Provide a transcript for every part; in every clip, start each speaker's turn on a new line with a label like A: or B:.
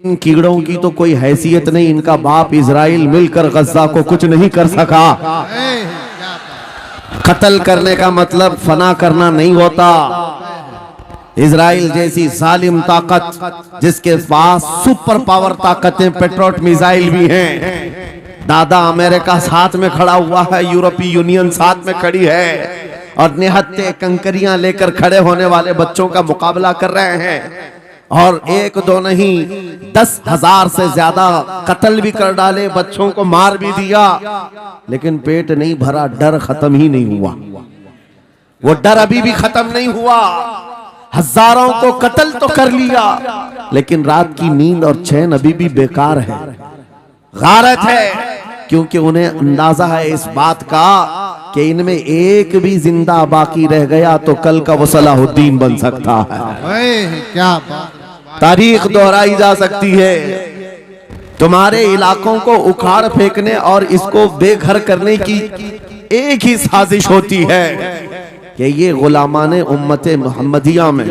A: इन कीड़ों की तो कोई हैसियत नहीं। इनका बाप इजराइल मिलकर गज्जा को कुछ नहीं कर सका। कत्ल करने का मतलब फना करना नहीं होता। इजराइल जैसी जालिम ताकत जिसके पास सुपर पावर ताकतें, पेट्रोट मिसाइल भी हैं। दादा अमेरिका साथ में खड़ा हुआ है, यूरोपीय यूनियन साथ में खड़ी है और निहत्ते कंकरियां लेकर खड़े होने वाले बच्चों का मुकाबला कर रहे हैं। और एक दो नहीं 10,000 से ज्यादा कत्ल भी कर डाले, बच्चों को मार भी दिया, लेकिन पेट नहीं भरा, डर खत्म ही नहीं हुआ। वो डर अभी भी खत्म नहीं हुआ। हजारों को कत्ल तो कर लिया, लेकिन रात की नींद और चैन अभी भी बेकार है, गारत है, क्योंकि उन्हें अंदाजा है इस बात का कि इनमें एक भी जिंदा बाकी रह गया तो कल का वो सलाहुद्दीन बन सकता है।
B: क्या बात।
A: तारीख दोहराई जा सकती है। तुम्हारे इलाकों को उखाड़ फेंकने और इसको बेघर करने की एक ही साजिश होती है कि ये गुलामाने उम्मते मुहम्मदिया में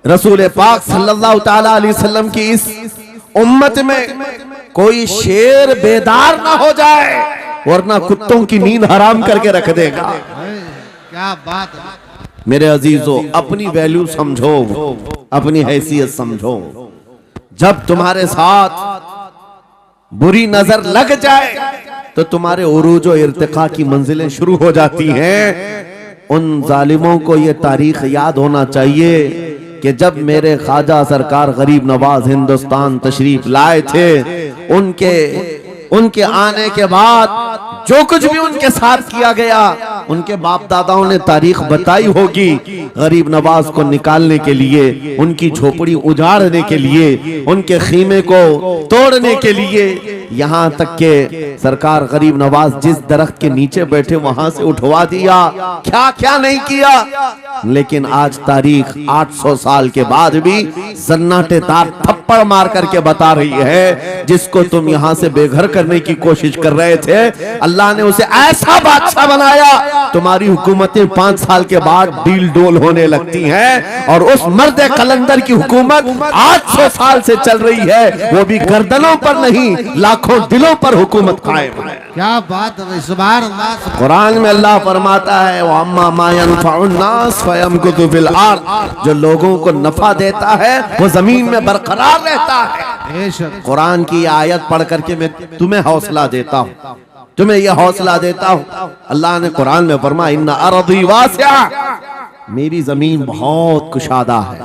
A: रसूल पाक सल्लल्लाहु ताला अलैहि वसल्लम की इस उम्मत में कोई शेर बेदार ना हो जाए, वरना कुत्तों की नींद हराम करके रख देगा।
B: क्या बात।
A: मेरे अजीजों, अपनी वैल्यू समझो, अपनी हैसियत समझो। जब तुम्हारे साथ बुरी नजर लग जाए तो तुम्हारे उरूज और इर्तिका की मंजिलें शुरू हो जाती हैं। उन जालिमों को ये तारीख याद होना चाहिए कि जब मेरे ख्वाजा सरकार गरीब नवाज हिंदुस्तान तशरीफ लाए थे, उनके आने के बाद जो कुछ भी उनके साथ किया गया, उनके बाप दादाओं ने तारीख बताई होगी। गरीब नवाज को निकालने के लिए, उनकी झोपड़ी उजाड़ने के लिए, उनके खीमे को तोड़ने के लिए, यहाँ तक के सरकार गरीब नवाज जिस दरख्त के नीचे बैठे वहां से उठवा दिया, क्या क्या नहीं किया। लेकिन आज तारीख 800 साल के बाद भी सन्नाटेदार थप्पड़ मार करके बता रही है, जिसको तुम यहाँ से बेघर करने की कोशिश कर रहे थे, अल्लाह ने उसे ऐसा बादशाह बनाया। तुम्हारी हुकूमतें 5 साल के बाद डील डोल होने लगती हैं, और उस मर्द कलंदर की हुकूमत 800 साल से चल रही है, वो भी गर्दनों पर नहीं, लाखों दिलों पर हुकूमत कायम है।
B: क्या बात है। सुभान अल्लाह।
A: कुरान में अल्लाह फरमाता है, वो अम्मा मा यनफउन्नास फयमकुतु फिल अर्द, जो लोगों को नफा देता है वो जमीन में बरकरार रहता है। कुरान की आयत पढ़ करके मैं तुम्हें हौसला देता हूँ, तुम्हें यह हौसला देता हूँ। अल्लाह ने कुरान में फरमाया, इन्ना अर्दी वासिआ, मेरी जमीन बहुत कुशादा है,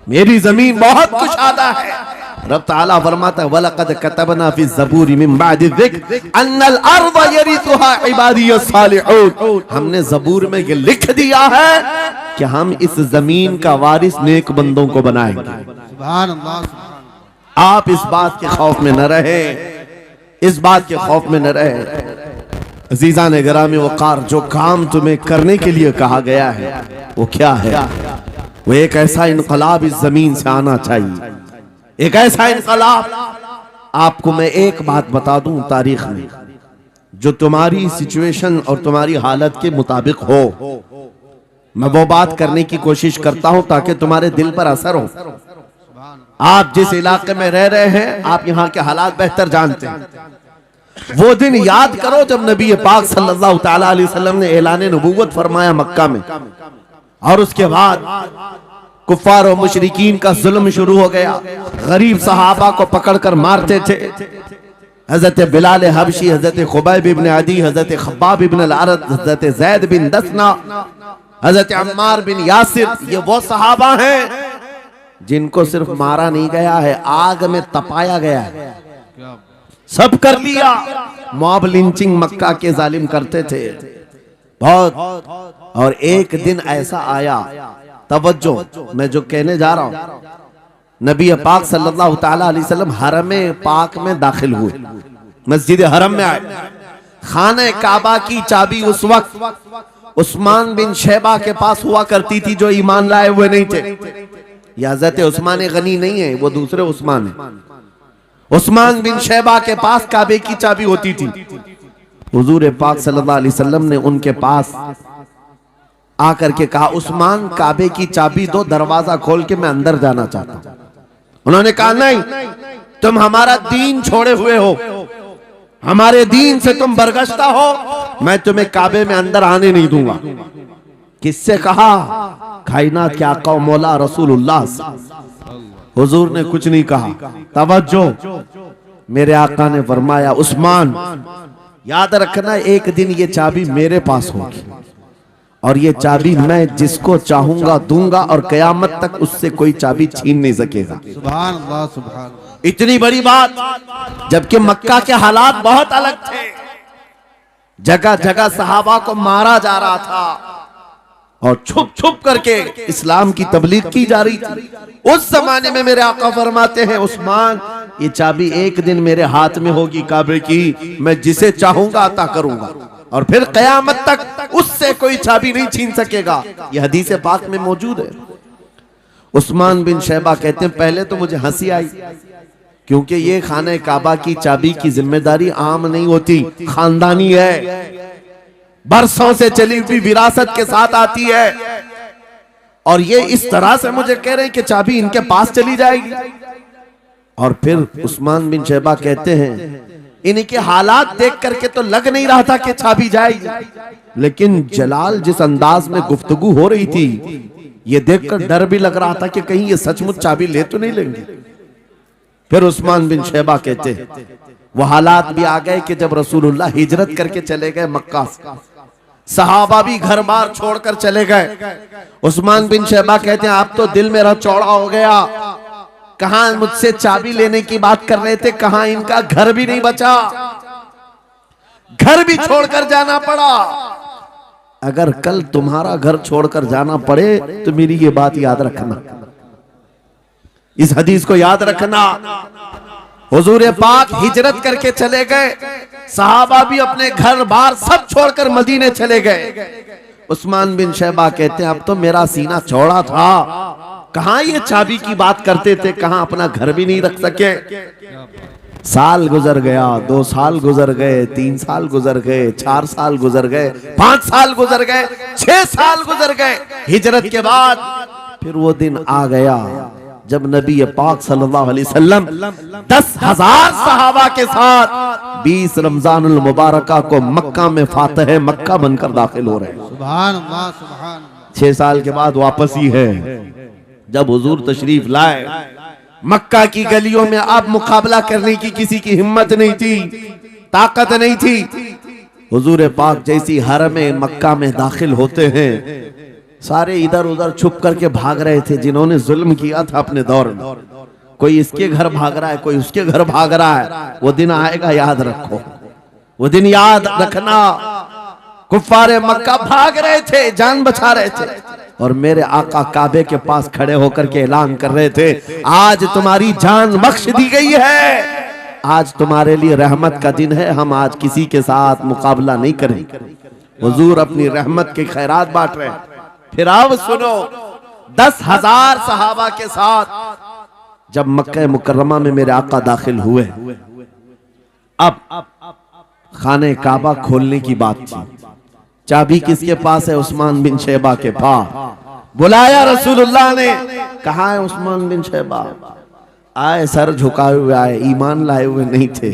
A: मेरी जमीन बहुत कुशादा है। रब ताला फरमाता है, वलक़द कतबना फी ज़बूर मिन बअदि ज़िक्र अन्नल अर्द यरिथुहा इबादियस सालिहून, हमने ज़बूर में ये लिख दिया है कि हम इस जमीन का वारिस नेक बंदों को बनाएंगे।
B: सुभान अल्लाह।
A: आप इस बात के खौफ में न रहे, इस बात के खौफ में न रहे। अजीज़ान गिरामी वक़ार, जो काम तुम्हें करने के लिए कहा गया है वो क्या है? वो एक ऐसा इनकलाब इस जमीन से आना चाहिए, एक ऐसा इनकलाब। आपको मैं एक बात बता दूं तारीख में, जो तुम्हारी सिचुएशन और तुम्हारी हालत के मुताबिक हो, मैं वो बात करने की कोशिश करता हूं ताकि तुम्हारे दिल पर असर हो। आप जिस इलाके में रह रहे हैं, आप यहाँ के हालात बेहतर जानते हैं। वो दिन याद करो जब नबी पाक सल्लल्लाहु ताला अलैहि वसल्लम ने ऐलान नबूवत फरमाया मक्का में, और उसके बाद कुफ्फार और मुशरिकीन का जुल्म शुरू हो गया। गरीब सहाबा को पकड़कर मारते थे। हजरत बिलाल हबशी, हजरत खुबैब इब्न अदी, हजरत खब्बाब इब्न अल-अरद, हजरत जैद बिन दसना, हजरत अम्मार बिन यासिर, ये वो सहाबा हैं जिनको सिर्फ मारा नहीं गया है, आग में तपाया गया है। सब कर लिया। मॉब लिंचिंग मक्का के जालिम करते थे बहुत। और एक दिन ऐसा आया, तवज्जो, मैं जो कहने जा रहा हूं, नबी पाक सल्लल्लाहु ताला अलैहि वसल्लम हरम पाक में दाखिल हुए, मस्जिद हरम में आए। खाने काबा की चाबी उस वक्त उस्मान बिन शैबा के पास हुआ करती थी, जो ईमान लाए हुए नहीं थे। हज़रत उस्मान गनी नहीं है, वो दूसरे उस्मान है। उस्मान बिन शैबा के पास काबे की चाबी होती थी। हुजूर पाक सल्लल्लाहु अलैहि वसल्लम ने उनके पास आकर के कहा, उस्मान काबे की चाबी दो, दरवाजा खोल के मैं अंदर जाना चाहता हूं। उन्होंने कहा नहीं, तुम हमारा दीन छोड़े हुए हो, हमारे दीन से तुम बरगश्ता हो, मैं तुम्हें काबे में अंदर आने नहीं दूंगा। किससे कहा? कायनात के आका मौला रसूलुल्लाह से। हुजूर ने कुछ नहीं कहा। तवज्जो, मेरे आका ने फरमाया उस्मान याद रखना, एक दिन ये चाबी मेरे पास होगी और ये चाबी मैं जिसको चाहूंगा दूंगा और कयामत तक उससे कोई चाबी छीन नहीं सकेगा।
B: सुभान अल्लाह, सुभान अल्लाह।
A: इतनी बड़ी बात, जबकि मक्का के हालात बहुत अलग थे। जगह जगह सहाबा को मारा जा रहा था और छुप छुप करके इस्लाम की तबलीग की जा रही थी। उस जमाने में मेरे आका फरमाते हैं उस्मान, ये चाबी एक दिन मेरे हाथ में होगी काबे की, मैं जिसे चाहूंगा अता करूंगा और फिर कयामत तक उससे कोई चाबी नहीं छीन सकेगा। यह हदीस पाक में मौजूद है। उस्मान बिन शैबा कहते हैं पहले तो मुझे हंसी आई, क्योंकि ये खाने काबा की चाबी की जिम्मेदारी आम नहीं होती, खानदानी है, बरसों से चली हुई विरासत के साथ आती है। और ये इस तरह से मुझे कह रहे हैं कि चाबी इनके पास चली जाएगी। और फिर उस्मान बिन शैबा कहते हैं इनके हालात देख करके तो लग नहीं रहा था कि चाबी जाएगी, लेकिन जलाल जिस अंदाज में गुफ्तगू हो रही थी, ये देखकर डर भी लग रहा था कि कहीं ये सचमुच चाबी ले तो नहीं लेंगे। फिर उस्मान बिन शैबा कहते हैं वो हालात भी आ गए कि जब रसूलुल्लाह हिजरत करके चले गए मक्का से, सहाबा भी घर बार छोड़कर चले गए। उस्मान बिन शैबा कहते हैं आप तो दिल मेरा चौड़ा हो गया, कहां मुझसे चाबी लेने की बात कर रहे थे, कहां इनका घर भी नहीं बचा, घर भी छोड़कर जाना पड़ा। अगर कल तुम्हारा घर छोड़कर जाना पड़े तो मेरी ये बात याद रखना, इस हदीस को याद रखना। हुजूर पाक हिजरत करके चले गए, सहाबा भी अपने घर बार सब छोड़कर मदीने चले गए। उस्मान बिन शैबा कहते हैं अब तो मेरा सीना चौड़ा था, कहां ये चाबी की बात करते थे, कहां अपना घर भी नहीं रख सके। साल गुजर गया, 2 साल गुजर गए, 3 साल गुजर गए, 4 साल गुजर गए, 5 साल गुजर गए, 6 साल गुजर गए। हिजरत के बाद फिर वो दिन आ गया जब नबी पाक सल्लल्लाहु अलैहि वसल्लम 10,000 सहाबा के साथ 20 रमजानुल मुबारका को मक्का में फातह मक्का बनकर दाखिल हो रहे हैं।
B: सुभान अल्लाह, सुभान अल्लाह।
A: 6 साल के बाद वापस ही है जब हुजूर तशरीफ लाए। मक्का की गलियों में अब मुकाबला करने की किसी की हिम्मत नहीं थी, ताकत नहीं थी। हुजूर पाक जैसी हरम मक्का में दाखिल होते हैं, सारे इधर उधर छुप करके भाग रहे थे जिन्होंने जुल्म किया था अपने दौर में। कोई इसके घर भाग रहा है, कोई उसके घर भाग रहा है। वो दिन आएगा, याद रखो, वो दिन याद रखना। कुफ्फारे मक्का भाग रहे थे, जान बचा रहे थे, और मेरे आका काबे के पास खड़े होकर के ऐलान कर रहे थे आज तुम्हारी जान बख्श दी गई है, आज तुम्हारे लिए रहमत का दिन है, हम आज किसी के साथ मुकाबला नहीं करेंगे। हुजूर अपनी रहमत के खैरात बांट रहे हैं। फिर अब सुनो, 10,000 सहाबा के साथ जब मक्का मुकर्रमा में मेरे आका दाखिल हुए, अब खाने काबा खोलने की बात थी। चाबी किसके पास है? उस्मान बिन शैबा के पास। बुलाया रसूलुल्लाह ने, कहा है उस्मान बिन शैबा? आए, सर झुकाए हुए आए, ईमान लाए हुए नहीं थे।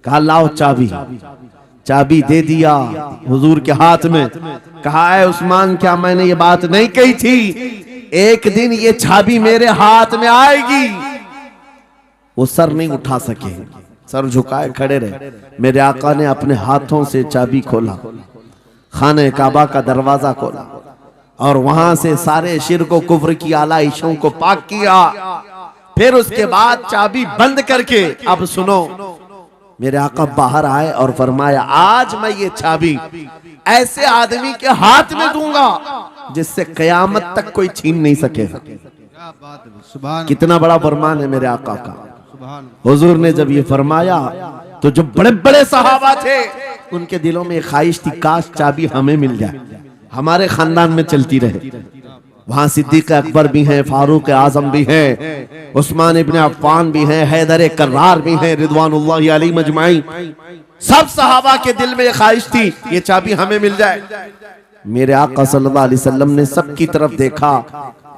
A: कहा लाओ चाबी। चाबी दे दिया हुजूर के हाथ में। कहा है उस्मान, क्या मैंने ये बात नहीं कही थी एक दिन ये चाबी मेरे हाथ में आएगी? वो सर नहीं उठा सके, सर झुकाए खड़े रहे। मेरे आका ने अपने हाथों से चाबी खोला, खाने काबा का दरवाजा खोला और वहां से सारे शिर्क व कुफ्र की आलाइशों को पाक किया। फिर उसके बाद चाबी बंद करके अब सुनो, मेरे आका बाहर आए और फरमाया आज मैं ये चाबी ऐसे आदमी के हाथ में दूंगा जिससे कयामत तक कोई छीन नहीं सकेगा।
B: क्या बात है, सुभान।
A: कितना बड़ा फरमान है मेरे आका का।
B: सुभान।
A: हुजूर ने जब ये फरमाया तो जो बड़े बड़े सहाबा थे उनके दिलों में ख्वाहिश थी काश चाबी हमें मिल जाए, हमारे खानदान में चलती रहे। वहां सिद्दीक अकबर भी हैं, फारूक आजम भी हैं, उस्मान इब्ने अफ्फान भी हैं, हैदर कर्रार भी हैं, रिदवानुल्लाहि अलैहि मजमाइन। सब सहाबा के दिल में ख्वाहिश थी ये चाबी हमें मिल जाए। मेरे आका सल्लल्लाहु अलैहि वसल्लम ने सबकी तरफ देखा,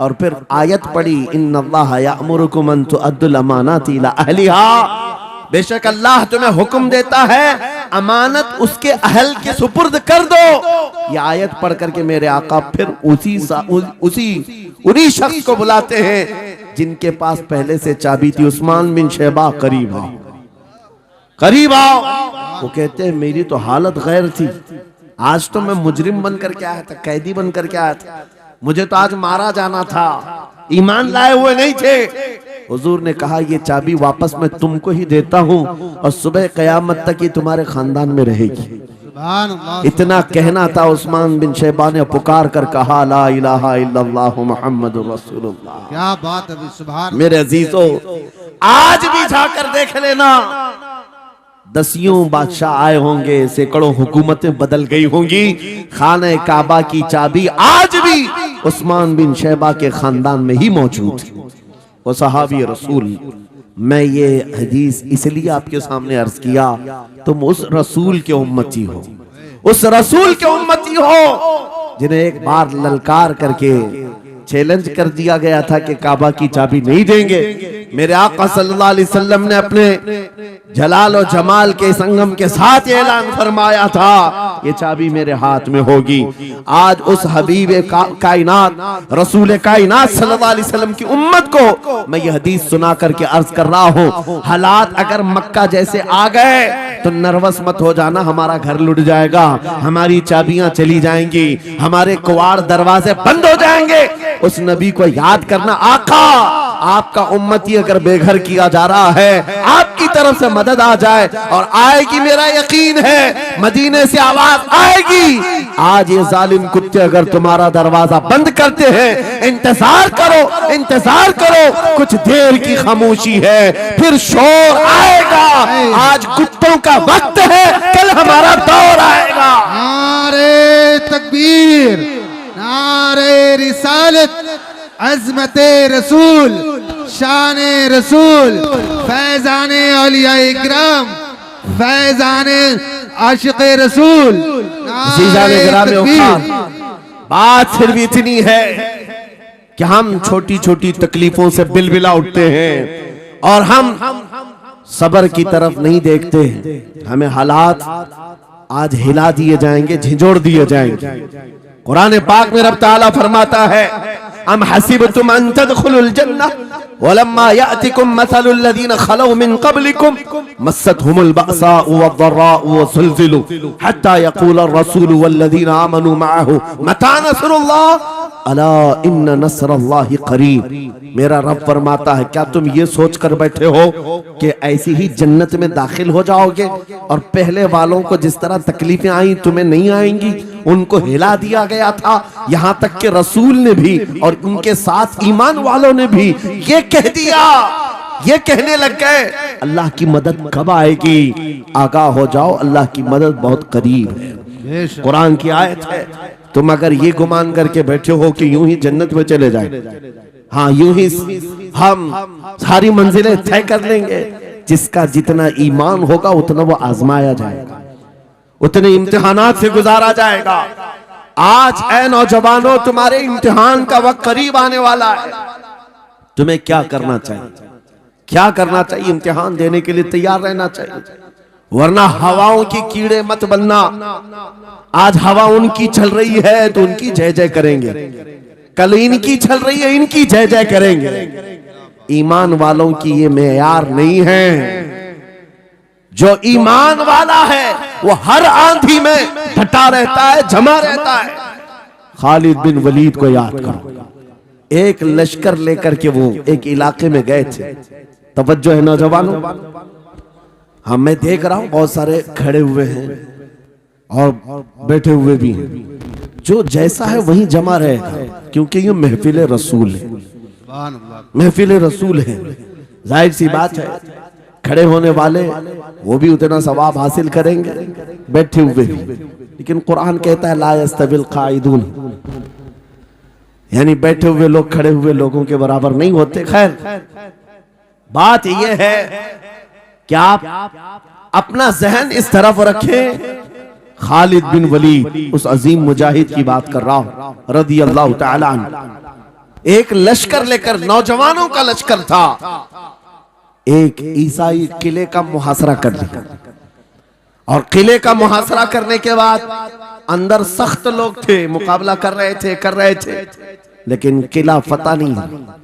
A: और फिर आयत पढ़ी, इन्नल्लाह यअमुरुकुम अन तुअद्दुल अमानाति इला अहलिहा, बेशक अल्लाह तुम्हें हुक्म देता है अमानत उसके अहल के सुपुर्द कर दो। ये आयत पढ़ करके मेरे आका फिर उन्हीं शख्स को बुलाते हैं जिनके पास पहले से चाबी थी, उस्मान बिन शैबा, करीब आओ, करीब आओ। वो कहते हैं मेरी तो हालत गैर थी, आज तो मैं मुजरिम बन करके आया था, कैदी बन करके आया था, मुझे तो आज मारा जाना था, ईमान लाए हुए नहीं थे। हुजूर ने कहा ये चाबी वापस मैं तुमको ही देता हूँ और सुबह कयामत तक ये तुम्हारे खानदान में रहेगी।
B: सुभान अल्लाह।
A: इतना कहना था, उस्मान बिन शैबा ने पुकार कर कहा, ला इलाहा इल्लल्लाह मुहम्मदुर रसूलुल्लाह।
B: क्या बात है, सुभान।
A: मेरे अजीजों, आज भी जाकर देख लेना, दसियों बादशाह आए होंगे, सैकड़ों हुकूमतें बदल गई होंगी, खाने काबा की चाबी आज भी उस्मान बिन शैबा के खानदान में ही मौजूद है। वो सहाबी रसूल। मैं ये हदीस इसलिए आपके सामने अर्ज किया, तुम उस रसूल के उम्मती हो, उस रसूल के उम्मती हो जिन्हें एक बार ललकार करके चैलेंज कर दिया गया था कि काबा की चाबी नहीं देंगे। मेरे आका सल्लल्लाहु अलैहि वसल्लम ने अपने जलाल और जमाल के संगम के साथ ऐलान फरमाया था, ये चाबी मेरे हाथ में होगी। आज उस हबीब कायनात रसूल कायनात सल्लल्लाहु अलैहि वसल्लम की उम्मत को मैं ये हदीस सुना करके अर्ज कर रहा हूँ, हालात अगर मक्का जैसे आ गए तो नर्वस मत हो जाना, हमारा घर लुट जाएगा, हमारी चाबियां चली जाएंगी, हमारे कुवाड़ दरवाजे बंद हो जाएंगे। उस नबी को याद करना, आका आपका उम्मती अगर बेघर किया जा रहा है, आपकी तरफ से मदद आ जाए और आएगी, मेरा यकीन है मदीने से आवाज आएगी। आज ये जालिम कुत्ते अगर तुम्हारा दरवाजा बंद करते हैं, इंतजार करो, इंतजार करो, कुछ देर की खामोशी है, फिर शोर आएगा। आज कुत्तों का वक्त है, कल हमारा दौर आएगा।
B: नारे तकबीर, नारे रिसालत, अज़मते रसूल, शाने रसूल, फैजाने औलिया इकराम, फैजाने आशिक़े रसूल।
A: बात सिर्फ इतनी है कि हम छोटी छोटी तकलीफों से बिलबिला उठते हैं और हम सबर की तरफ नहीं देखते। हमें हालात आज हिला दिए जाएंगे, झिझोड़ दिए जाएंगे। कुरान पाक में रब ताला फरमाता है, अम हसिबतुम अन तदखुलुल जन्नह वलम्मा यातिकुम मसलुल लदीना खलौ मिन क़ब्लिकुम मस्सतहुमुल बअसाउ वद्दर्राउ वज़ुलज़िलू हत्ता यक़ूल अर्रसूल वल्लदीना आमनू मअहु मता नस्रुल्लाह अला इन्न नस्रल्लाहि क़रीब। मेरा रब फरमाता है, क्या तुम ये सोच कर बैठे हो कि ऐसी ही जन्नत में दाखिल हो जाओगे और पहले वालों को जिस तरह तकलीफें आई तुम्हें नहीं आएंगी? उनको हिला दिया गया था, यहाँ तक कि रसूल ने भी और उनके साथ ईमान वालों ने भी ये कह दिया, ये कहने लग गए अल्लाह की मदद कब आएगी? आगाह हो जाओ, अल्लाह की मदद बहुत करीब है। कुरान की आयत है। तुम अगर ये गुमान करके बैठे हो कि यूं ही जन्नत में चले जाए, हाँ यूं ही हम सारी मंजिलें तय कर लेंगे, जिसका जितना ईमान होगा उतना वो आजमाया जाएगा, उतने इम्तिहानात से गुजारा जाएगा। आज ऐ नौजवानों, तुम्हारे इम्तिहान का वक्त करीब आने वाला है। तुम्हें क्या करना चाहिए? क्या करना चाहिए? इम्तिहान देने के लिए तैयार रहना चाहिए, वरना हवाओं की कीड़े मत बनना। आज हवा उनकी चल रही है तो उनकी जय जय करेंगे, कल इनकी चल रही है इनकी जय जय करेंगे। ईमान वालों की ये मेयार नहीं है। जो ईमान वाला है वो हर आंधी में डटा रहता है, जमा रहता है। खालिद बिन वलीद को याद करो, एक लश्कर लेकर के वो एक इलाके में गए थे। तवज्जो है नौजवानों, हाँ मैं देख रहा हूं बहुत सारे खड़े हुए हैं और बैठे हुए भी हैं। जो जैसा है वही जमा रहेगा, क्योंकि ये महफिल रसूल है, महफिल रसूल है। जाहिर सी बात है, खड़े होने वाले वो भी उतना सवाब हासिल करेंगे, बैठे हुए भी। लेकिन कुरान कहता है ला यस्तविल काइदून, यानी बैठे हुए लोग खड़े हुए लोगों के बराबर नहीं होते। खैर बात यह है कि आप अपना जहन इस तरफ रखें। खालिद बिन वलीद, उस अजीम मुजाहिद की बात कर रहा हूं, रज़ी अल्लाह तआला अन्हु। एक लश्कर लेकर, नौजवानों का लश्कर था, एक ईसाई किले का मुहासरा कर लिया। और किले का मुहासरा करने के बाद अंदर सख्त लोग थे, मुकाबला कर रहे थे, लेकिन किला फतह नहीं हुआ।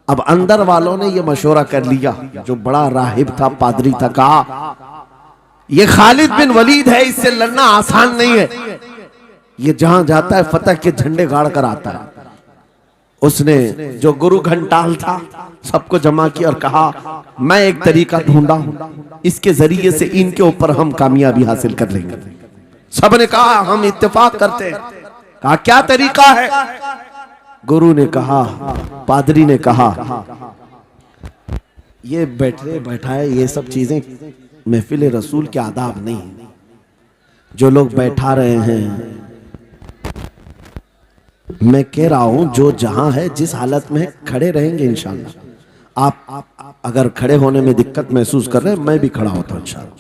A: अब अंदर वालों ने यह मशवरा कर लिया, जो बड़ा राहिब था, पादरी था, कहा ये खालिद बिन वलीद है, इससे लड़ना आसान नहीं है, ये जहां जाता है फतह के झंडे गाड़ कर आता है। उसने जो गुरु घंटाल था सबको जमा किया और कहा मैं एक तरीका ढूंढा हूं, इसके जरिए से इनके ऊपर हम कामयाबी हासिल कर लेंगे। सबने कहा हम इत्तेफाक करते हैं। कहा क्या तरीका है? गुरु ने कहा, पादरी ने कहा, ये बैठाए ये सब चीजें महफिल रसूल के आदाब नहीं। जो लोग बैठा रहे हैं, मैं कह रहा हूं जो जहां है, जिस हालत में है, खड़े रहेंगे इंशाअल्लाह। आप अगर खड़े होने में दिक्कत महसूस कर रहे हैं, मैं भी खड़ा होता हूं इंशाअल्लाह।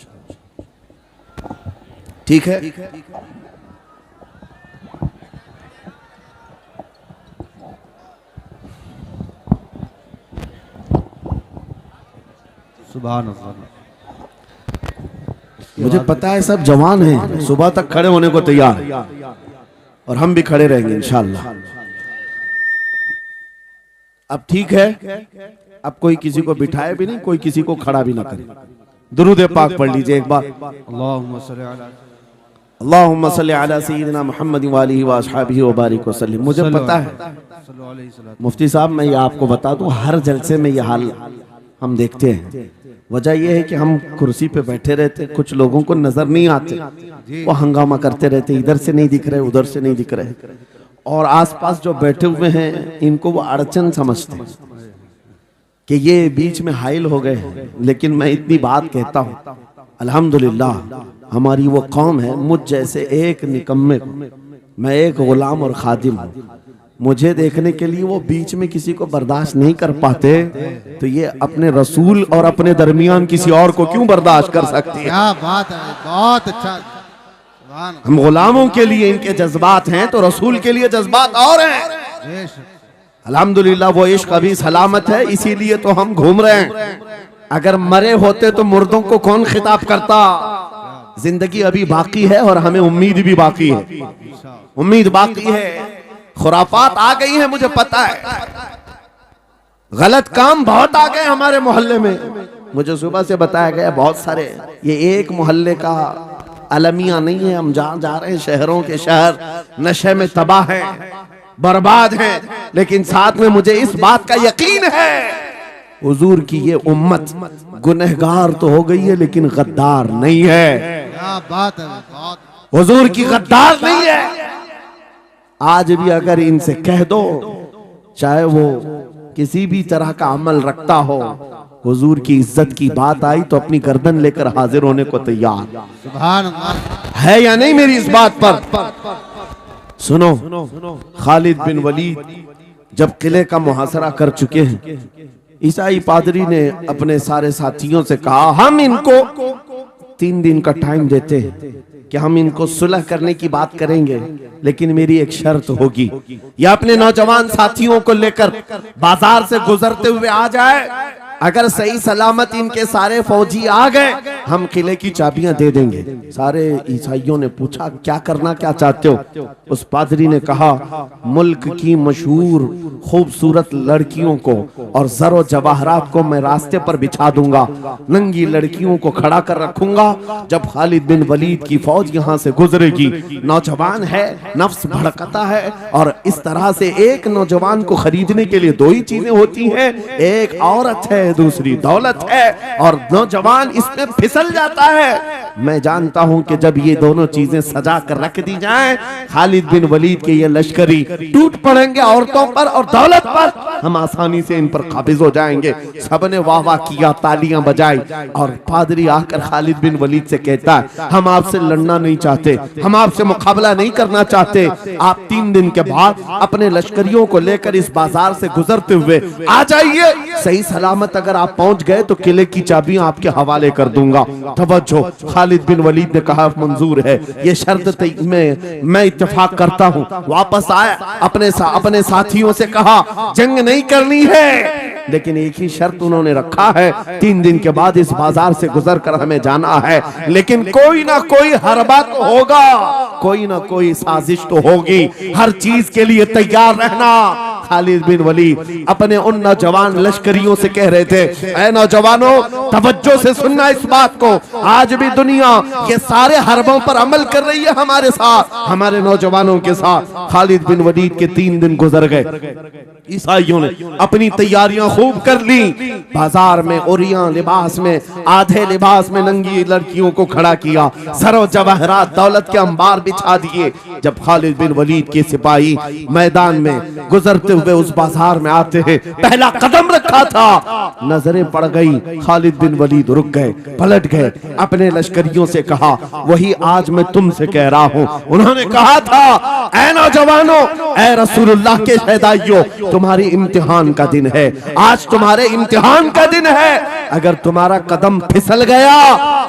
A: ठीक है?
B: सुभान अल्लाह।
A: मुझे पता है सब जवान हैं, सुबह तक खड़े होने को तैयार हैं, और हम भी खड़े रहेंगे इंशाअल्लाह। अब ठीक है, अब कोई किसी को बिठाए भी नहीं, कोई किसी को खड़ा भी ना करे। दुरूद पाक पढ़ लीजिए एक बार। अल्लाहुम्मा सल्ली अला सय्यिदिना मुहम्मद व आलिहि व अस्हाबिहि व बारिक वसल्लम। मुझे पता है मुफ्ती साहब, मैं ये आपको बता दूं, हर जलसे में ये हाल हम देखते हैं। वजह यह है कि हम कुर्सी पे बैठे रहते, कुछ लोगों को नजर नहीं आते, वो हंगामा करते रहते, इधर से नहीं दिख रहे, उधर से नहीं दिख रहे, और आसपास जो बैठे हुए हैं इनको वो अड़चन समझते हैं कि ये बीच में हाइल हो गए हैं। लेकिन मैं इतनी बात कहता हूँ, अल्हम्दुलिल्लाह हमारी वो कौम है, मुझ जैसे एक निकम्मे को, मैं एक गुलाम और खादिम हूँ, मुझे देखने के लिए वो बीच में किसी को बर्दाश्त नहीं कर पाते, तो ये अपने रसूल और अपने दरमियान किसी और को क्यों बर्दाश्त कर सकती है?
B: क्या बात है, बहुत अच्छा।
A: हम गुलामों के लिए इनके जज्बात हैं, तो रसूल के लिए जज्बात और हैं। अल्हम्दुलिल्लाह वो इश्क अभी सलामत है, इसीलिए तो हम घूम रहे हैं। अगर मरे होते तो मुर्दों को कौन खिताब करता? जिंदगी अभी बाकी है और हमें उम्मीद भी बाकी है, उम्मीद बाकी है। खुराफात आ गई है, मुझे पता है, गलत काम बहुत आ गए हमारे मोहल्ले में। मुझे सुबह से बताया गया बहुत सारे, ये एक मोहल्ले का अलमिया नहीं है, हम जहां जा रहे हैं शहरों के शहर नशे में तबाह हैं, बर्बाद हैं। लेकिन साथ में मुझे इस बात का यकीन है, हुजूर की ये उम्मत गुनहगार तो हो गई है लेकिन गद्दार नहीं है।
B: क्या बात है,
A: हुजूर की गद्दार नहीं है। आज भी अगर इनसे कह दो, चाहे वो किसी भी तरह का अमल रखता हो, हुजूर की इज्जत की बात आई तो अपनी गर्दन लेकर हाजिर होने को तैयार
B: सुभान अल्लाह
A: है या नहीं मेरी इस बात पर? सुनो, खालिद बिन वलीद जब किले का मुहासरा कर चुके हैं, ईसाई पादरी ने अपने सारे साथियों से कहा हम इनको 3 दिन का टाइम देते हैं कि हम इनको सुलह करने की बात करेंगे, लेकिन मेरी एक शर्त होगी, या अपने नौजवान साथियों को लेकर बाजार से गुजरते हुए आ जाए, अगर सही सलामत इनके सारे फौजी आ गए हम किले की चाबियां दे देंगे। सारे ईसाइयों ने पूछा क्या करना, क्या चाहते हो? उस पादरी ने कहा मुल्क की मशहूर खूबसूरत लड़कियों को और जरो जवाहरात को मैं रास्ते पर बिछा दूंगा, नंगी लड़कियों को खड़ा कर रखूंगा, जब खालिद बिन वलीद की फौज यहाँ से गुजरेगी, नौजवान है, नफ्स भड़कता है, और इस तरह से एक नौजवान को खरीदने के लिए 2 ही चीजें होती हैं, एक औरत है, दूसरी दौलत है, और नौजवान इसमें फिसल जाता है। मैं जानता हूं कि जब ये दोनों चीजें सजा कर रख दी जाएं, खालिद बिन वलीद के ये लश्करी टूट पड़ेंगे औरतों पर और दौलत पर, हम आसानी से इन पर काबिज हो जाएंगे। सबने वाह वाह किया, तालियां बजाई, और पादरी आकर खालिद बिन वलीद से कहता है हम आपसे लड़ना नहीं चाहते, हम आपसे मुकाबला नहीं करना चाहते, आप 3 दिन के बाद अपने लश्करियों को लेकर इस बाजार से गुजरते हुए आ जाइए, सही सलामत अगर आप पहुंच गए तो किले की चाबियां आपके हवाले कर दूंगा। तवज्जो, खालिद बिन वलीद ने कहा मंजूर है, ये शर्त में मैं इत्तेफाक करता हूँ। वापस आया, अपने साथियों से कहा जंग नहीं करनी है, लेकिन एक ही शर्त उन्होंने रखा है, 3 दिन के बाद इस बाजार से गुजर कर हमें जाना है, लेकिन कोई ना कोई हरबा तो होगा, कोई ना कोई साजिश तो होगी, हर चीज के लिए तैयार रहना। खालिद बिन वलीद अपने उन नौजवान लश्करियों से कह रहे थे, ऐ नौजवानों तवज्जो से सुनना इस बात को, आज भी दुनिया ये सारे हरबों पर अमल कर रही है हमारे साथ, हमारे नौजवानों के साथ। खालिद बिन वलीद के 3 दिन गुजर गए, ईसाइयों ने अपनी तैयारियां खूब कर ली, बाजार में ओरियां लिबास में, आधे लिबास में नंगी लड़कियों को खड़ा किया, सरो जवाहरात दौलत के अंबार बिछा दिए। जब खालिद बिन वलीद के सिपाही मैदान में गुजरते हुए उस बाजार में आते हैं, पहला कदम रखा था, नजरें पड़ गई, खालिद बिन वलीद रुक गए, पलट गए, अपने लश्करियों से कहा वही आज मैं तुमसे कह रहा हूं। उन्होंने कहा था, ऐ नौजवानों, ऐ रसूलुल्लाह के शहदाइयों, तुम्हारी इम्तिहान का दिन है, आज तुम्हारे इम्तिहान का दिन है, अगर तुम्हारा कदम फिसल गया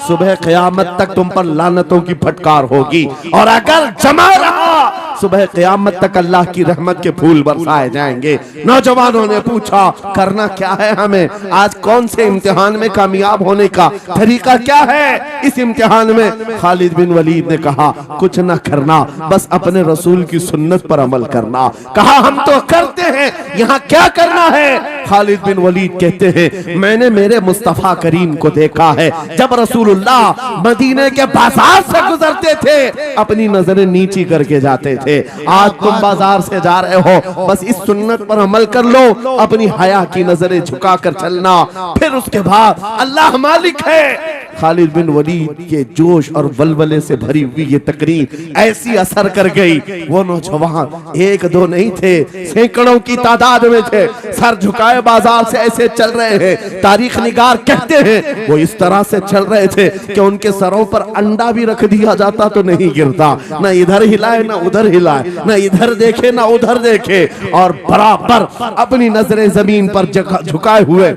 A: सुबह क़यामत तक तुम पर लानतों की फटकार होगी, और अगर जमा रहा सुबह क़यामत तक अल्लाह की रहमत के फूल बरसाए जाएंगे। नौजवानों ने पूछा करना क्या है हमें, आज कौन से इम्तिहान में कामयाब होने का तरीका क्या है इस इम्तिहान में? खालिद बिन वलीद ने कहा कुछ न करना, बस अपने रसूल की सुन्नत पर अमल करना। कहा हम तो करते हैं, यहाँ क्या करना है? खालिद बिन वलीद कहते हैं मैंने मेरे मुस्तफा करीम को देखा है, जब रसूलुल्लाह मदीने के बाजार से गुजरते थे अपनी नजरें नीची करके जाते थे, आज तुम बाजार से जा रहे हो, बस इस सुन्नत पर अमल कर लो, अपनी हया की नजरें झुकाकर चलना, फिर उसके बाद अल्लाह मालिक है। खालिद बिन वलीद के जोश और वलवले से भरी हुई ये तकरीर ऐसी असर कर गई, वो नौजवान 1-2 नहीं थे, सैकड़ों की तादाद में थे, सर झुकाए बाजार से ऐसे चल रहे हैं। तारीख निगार कहते हैं वो इस तरह से चल रहे थे कि उनके सरों पर अंडा भी रख दिया जाता तो नहीं गिरता, न इधर हिलाए न उधर हिलाए, न इधर देखे न उधर देखे, और बराबर अपनी नजरें जमीन पर झुकाए हुए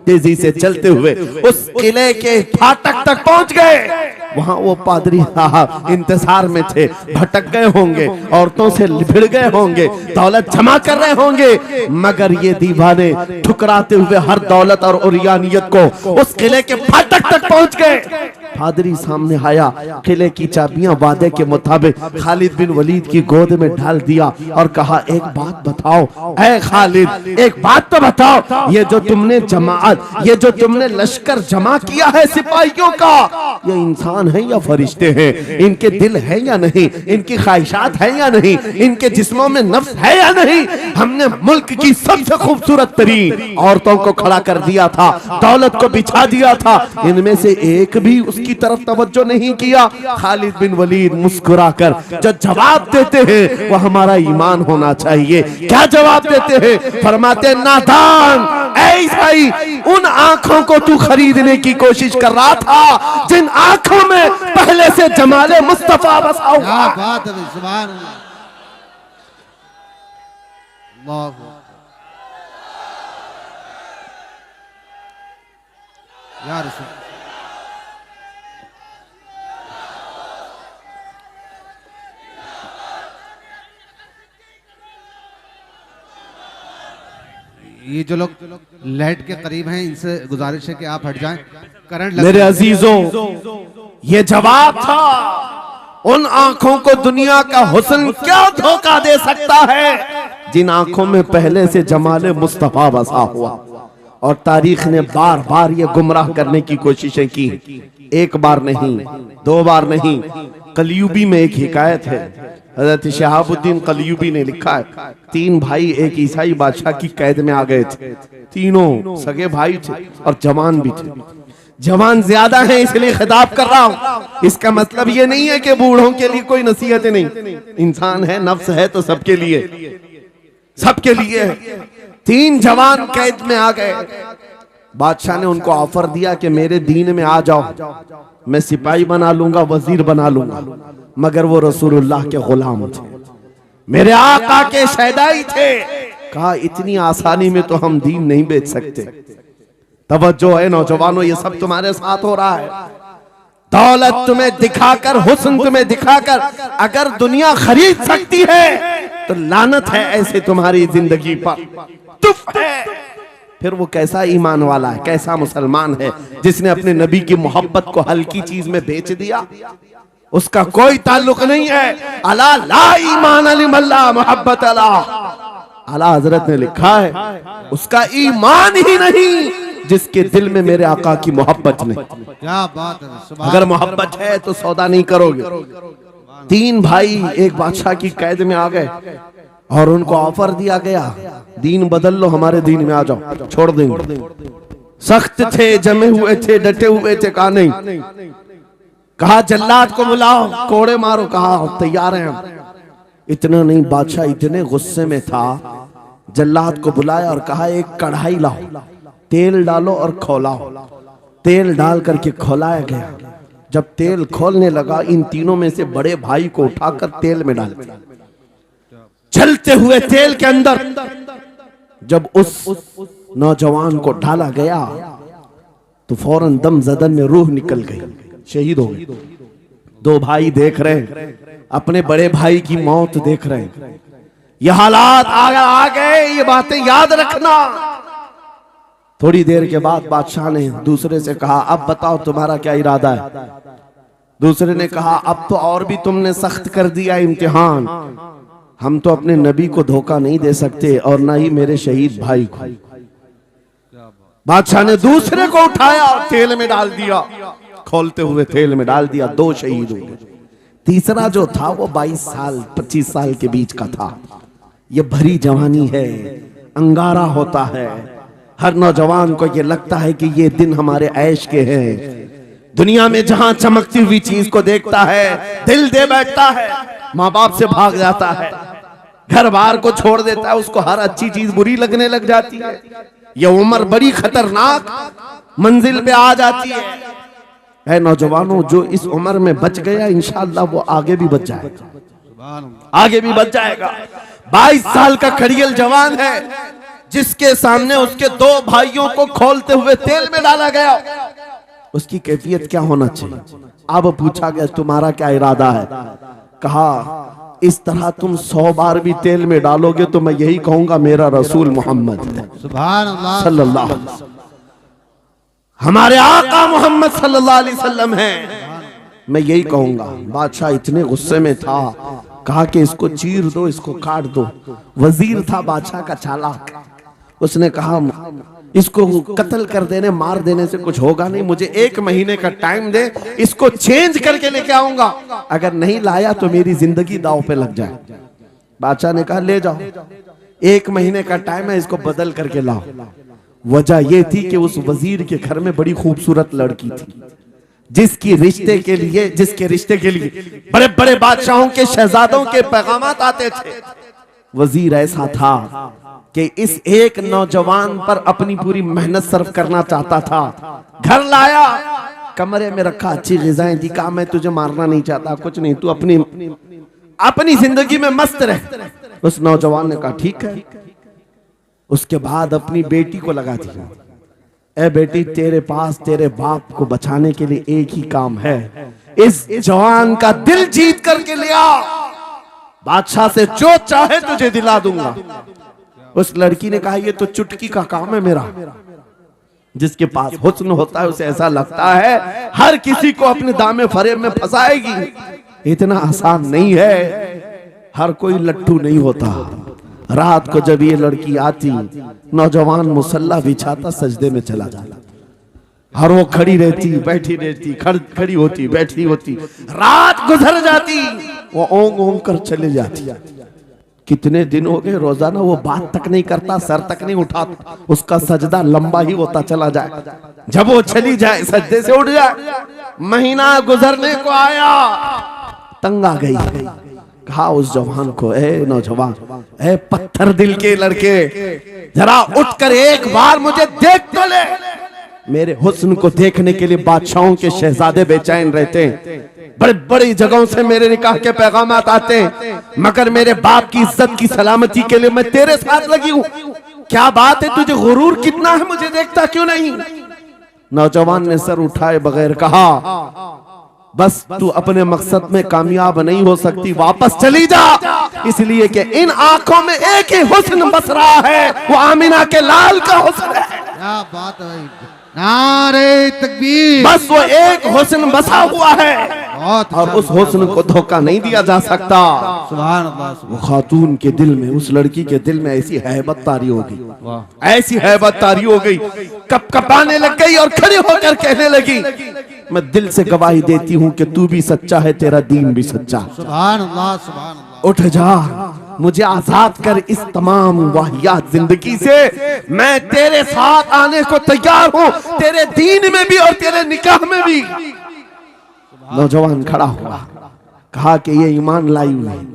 A: तेजी से चलते हुए उस किले के फाटक तक पहुंच गए। वहां वो पादरी साहब इंतजार में थे, भटक गए होंगे, औरतों से भिड़ गए होंगे, दौलत जमा कर रहे होंगे, मगर ये दीवाने ठुकराते हुए हर दौलत और उरियानियत को उस किले के फाटक तक पहुंच गए। पादरी सामने आया, किले की चाबियां वादे के मुताबिक खालिद बिन वलीद की गोद में डाल दिया और कहा एक बात बताओ, ऐ खालिद एक बात तो बताओ, ये जो तुमने जमात, ये जो तुमने लश्कर जमा किया है सिपाहियों का, ये इंसान है या फरिश्ते हैं? इनके दिल है या नहीं? इनकी ख्वाहिशात है या नहीं? इनके जिस्मों में नफ्स है या नहीं? हमने मुल्क की सबसे खूबसूरत तरीन औरतों को खड़ा कर दिया था, दौलत को बिछा दिया था, इनमें से एक भी उसकी तरफ तवज्जो नहीं किया। खालिद बिन वलीद मुस्कुराकर जो जवाब देते हैं वो हमारा ईमान होना चाहिए। क्या जवाब देते हैं? फरमाते नादान, ऐ ईसाई, उन आंखों को तू खरीदने की कोशिश कर रहा था जिन आंखों में पहले से जमाले मुस्तफा बसा हुआ।
B: क्या बात है, सुभान अल्लाह। या रसूल ये जो लोग लाइट के करीब हैं इनसे गुजारिश है कि आप हट जाएं, करंट लग।
A: मेरे अजीजों, ये जवाब था, उन आंखों को दुनिया का हुस्न क्या धोखा दे सकता है जिन आंखों में पहले से जमाले मुस्तफा बसा हुआ। और तारीख ने बार बार ये गुमराह करने की कोशिशें की, एक बार नहीं, 2 बार नहीं। कलयुबी में एक हिकायत है, हजरत शहाबुद्दीन कलयुबी ने लिखा है, 3 भाई एक ईसाई बादशाह की कैद में आ गए थे, तीनों सगे भाई थे और जवान भी थे। जवान ज्यादा है इसलिए खिताब कर रहा हूं, इसका मतलब ये नहीं है कि बूढ़ों के लिए कोई नसीहत नहीं, इंसान है, नफ्स है तो सबके लिए, सबके लिए। 3 जवान कैद में आ गए, बादशाह ने उनको ऑफर दिया कि मेरे दीन में आ जाओ, मैं सिपाही बना लूंगा, वजीर बना लूंगा, मगर वो रसूलुल्लाह के गुलाम थे, मेरे आका के शहदाई थे। कहा इतनी आसानी में तो हम दीन नहीं बेच सकते। तवज्जो है नौजवानों, ये सब तुम्हारे साथ हो रहा है। दौलत तुम्हें दिखाकर, हुस्न तुम्हें दिखाकर अगर दुनिया खरीद सकती है तो लानत है ऐसे तुम्हारी जिंदगी पर, तुफ है। फिर वो कैसा ईमान वाला है, कैसा मुसलमान है जिसने अपने नबी की मोहब्बत को हल्की चीज में बेच दिया। उसका कोई ताल्लुक नहीं है। अला ला ईमान अलिमल्ला मोहब्बत अला, आला हजरत ने लिखा है उसका ईमान ही नहीं जिसके दिल में मेरे आका की मोहब्बत नहीं।
B: क्या बात है।
A: अगर मोहब्बत है तो सौदा नहीं करोगे। 3 भाई एक बादशाह की कैद में आ गए और उनको ऑफर दिया गया, दीन बदल लो, हमारे दीन में आ जाओ, छोड़ देंगे। सख्त थे, जमे हुए थे, डटे हुए थे, कहा नहीं। कहा जल्लाद को बुलाओ, कोड़े मारो, कहा तैयार हैं हम। इतना नहीं, बादशाह इतने गुस्से में था, जल्लाद को बुलाया और कहा एक कढ़ाई लाओ, तेल डालो और खौलाओ। तेल डाल करके खौलाया गया। जब तेल खोलने लगा, इन तीनों में से बड़े भाई को उठाकर तेल में डाल दिया। चलते हुए तेल के अंदर जब उस नौजवान को डाला गया तो फौरन दम जदन में रूह निकल गई, शहीद हो गए। 2 भाई देख रहे हैं, अपने बड़े भाई की मौत देख रहे हैं। ये हालात आ गए, ये बातें याद रखना। थोड़ी देर के बाद बादशाह ने दूसरे से कहा अब बताओ तुम्हारा क्या इरादा है। दूसरे ने कहा अब तो और भी तुमने सख्त कर दिया इम्तिहान, हम तो अपने नबी को धोखा नहीं दे सकते और ना ही मेरे शहीद भाई को। बादशाह ने दूसरे को उठाया और तेल में डाल दिया, खोलते हुए तेल में डाल दिया, 2 शहीद हो गए। तीसरा जो था वो 22 साल 25 साल के बीच का था। ये भरी जवानी है, अंगारा होता है। हर नौजवान को ये लगता है कि ये दिन हमारे ऐश के हैं। दुनिया में जहां चमकती हुई चीज को देखता है दिल दे बैठता है, माँ बाप से भाग जाता है, घर बार को छोड़ देता है, उसको हर अच्छी चीज बुरी लगने लग जाती है। ये उम्र बड़ी खतरनाक मंजिल पे आ जाती है। नौजवानों, जो इस उम्र में बच गया इंशाअल्लाह वो आगे भी बच जाएगा, आगे भी बच जाएगा। 22 साल का खड़ियल जवान है जिसके सामने उसके 2 भाइयों को खोलते हुए तेल में डाला गया। उसकी कैफियत क्या होना चाहिए? अब पूछा गया तुम्हारा क्या इरादा है? कहा इस तरह तुम 100 बार भी तेल में डालोगे तो मैं यही कहूंगा मेरा रसूल मोहम्मद
B: सुभान अल्लाह
A: सल्लल्लाहु अलैहि वसल्लम, हमारे आका मोहम्मद सल्लल्लाहु अलैहि वसल्लम है, मैं यही कहूंगा। बादशाह इतने गुस्से में था, कहा कि इसको चीर दो, इसको काट दो। वजीर था बादशाह का चालाक, उसने कहा इसको कत्ल कर देने, मार देने से कुछ होगा नहीं, मुझे 1 महीने का टाइम दे, इसको चेंज करके लेके आऊंगा, अगर नहीं लाया तो मेरी जिंदगी दांव पे लग जाए। बादशाह ने कहा ले जाओ, 1 महीने का टाइम है, इसको बदल करके लाओ। वजह यह थी कि उस वजीर के घर में बड़ी खूबसूरत लड़की थी जिसके रिश्ते के लिए बड़े बड़े बादशाहों के शहजादों के पैगामात आते थे। वजीर ऐसा था कि इस एक नौजवान पर अपनी पूरी मेहनत सर्फ करना चाहता था। घर लाया, कमरे में रखा, अच्छी ग़िज़ाएं दी, कहा मैं तुझे मारना नहीं चाहता, कुछ नहीं, तू अपनी जिंदगी में मस्त रह। उस नौजवान ने कहा ठीक है। उसके बाद अपनी बेटी को लगा दिया, ए बेटी तेरे पास तेरे बाप को बचाने के लिए एक ही काम है, इस जवान का दिल जीत करके ले आ, बादशाह से जो चाहे तुझे दिला दूंगा। उस लड़की ने कहा ये तो चुटकी का काम है मेरा। जिसके पास हुस्न होता है उसे ऐसा लगता है हर किसी को अपने दामे फरेब में फंसाएगी। इतना आसान नहीं है, हर कोई लट्टू नहीं होता। रात को जब ये लड़की आती, नौजवान मुसल्ला बिछाता, सजदे में चला जाता और वो खड़ी रहती, बैठी रहती, खड़ी होती, बैठी होती, रात गुजर जाती, वो ओंग ओंग कर चले जाती। कितने दिन हो गए, रोजाना वो बात तक नहीं करता, सर तक नहीं उठाता, उसका सजदा लंबा ही होता चला जाए। जब वो चली जाए सजदे से उठ जाए। महीना गुजरने को आया, तंग आ गई, कहा उस जवान को, ए नौजवान, ए पत्थर दिल के लड़के, जरा उठकर एक बार मुझे देख तो ले। मेरे हुस्न को देखने के लिए बादशाहों के शहजादे बेचैन रहते हैं, बड़े बड़ी जगहों से मेरे निकाह के पैगामात आते हैं, मगर मेरे बाप की इज्जत की सलामती के लिए मैं तेरे साथ लगी हूँ। क्या बात है, तुझे गुरूर कितना है, मुझे देखता क्यों नहीं? नौजवान ने सर उठाए बगैर कहा बस तू अपने मकसद में कामयाब नहीं हो सकती, वापस चली जा। इसलिए कि इन आंखों में एक ही हुस्न बस रहा है, वो आमिना के लाल का हुस्न है।
B: क्या बात है, नारे तकबीर।
A: बस वो एक हुस्न बसा हुआ है
B: बहुत
A: और उस हुस्न को धोखा नहीं दिया जा सकता।
B: सुभान अल्लाह।
A: वो खातून के दिल में, उस लड़की के दिल में ऐसी हैबत तारी हो गई, ऐसी हैबत तारी हो गई, कपकपाने लग गई और खड़े होकर कहने लगी, मैं दिल से गवाही देती हूँ कि तू भी सच्चा है, तेरा दीन भी सच्चा।
B: सुभान अल्लाह, सुभान अल्लाह।
A: उठ जा, मुझे आजाद कर इस तमाम वाहियात जिंदगी से। मैं तेरे साथ आने को तैयार हूँ, तेरे दीन में भी और तेरे निकाह में भी। नौजवान खड़ा हुआ, कहा कि ये ईमान लाई हुई।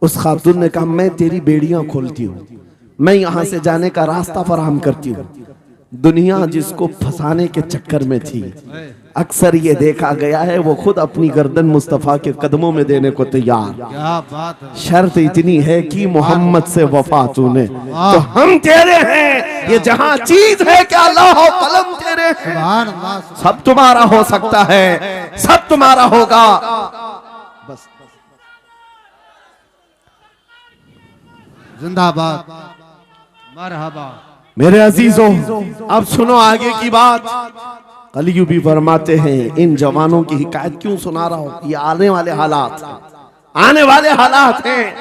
A: उस खातून ने कहा, मैं तेरी बेड़ियां खोलती हूँ, मैं यहां से जाने का रास्ता फराहम करती हूँ। दुनिया जिसको फंसाने के चक्कर में थी, अक्सर ये देखा गया है वो खुद अपनी गर्दन मुस्तफा के कदमों में देने को तैयार।
B: क्या बात है।
A: शर्त इतनी है कि मोहम्मद से वफा तूने, तो हम तेरे हैं। ये जहां चीज है कि अल्लाह हो कलम तेरे हैं।
B: सुभान अल्लाह।
A: सब तुम्हारा हो सकता है, सब तुम्हारा होगा। बस
B: जिंदाबाद, मरहबा।
A: मेरे अजीजों, अब सुनो आगे की बात। कलियू भी फरमाते हैं, इन जवानों की हिकायत क्यों सुना रहा हूं, ये आने वाले हालात, आने वाले हालात हैं।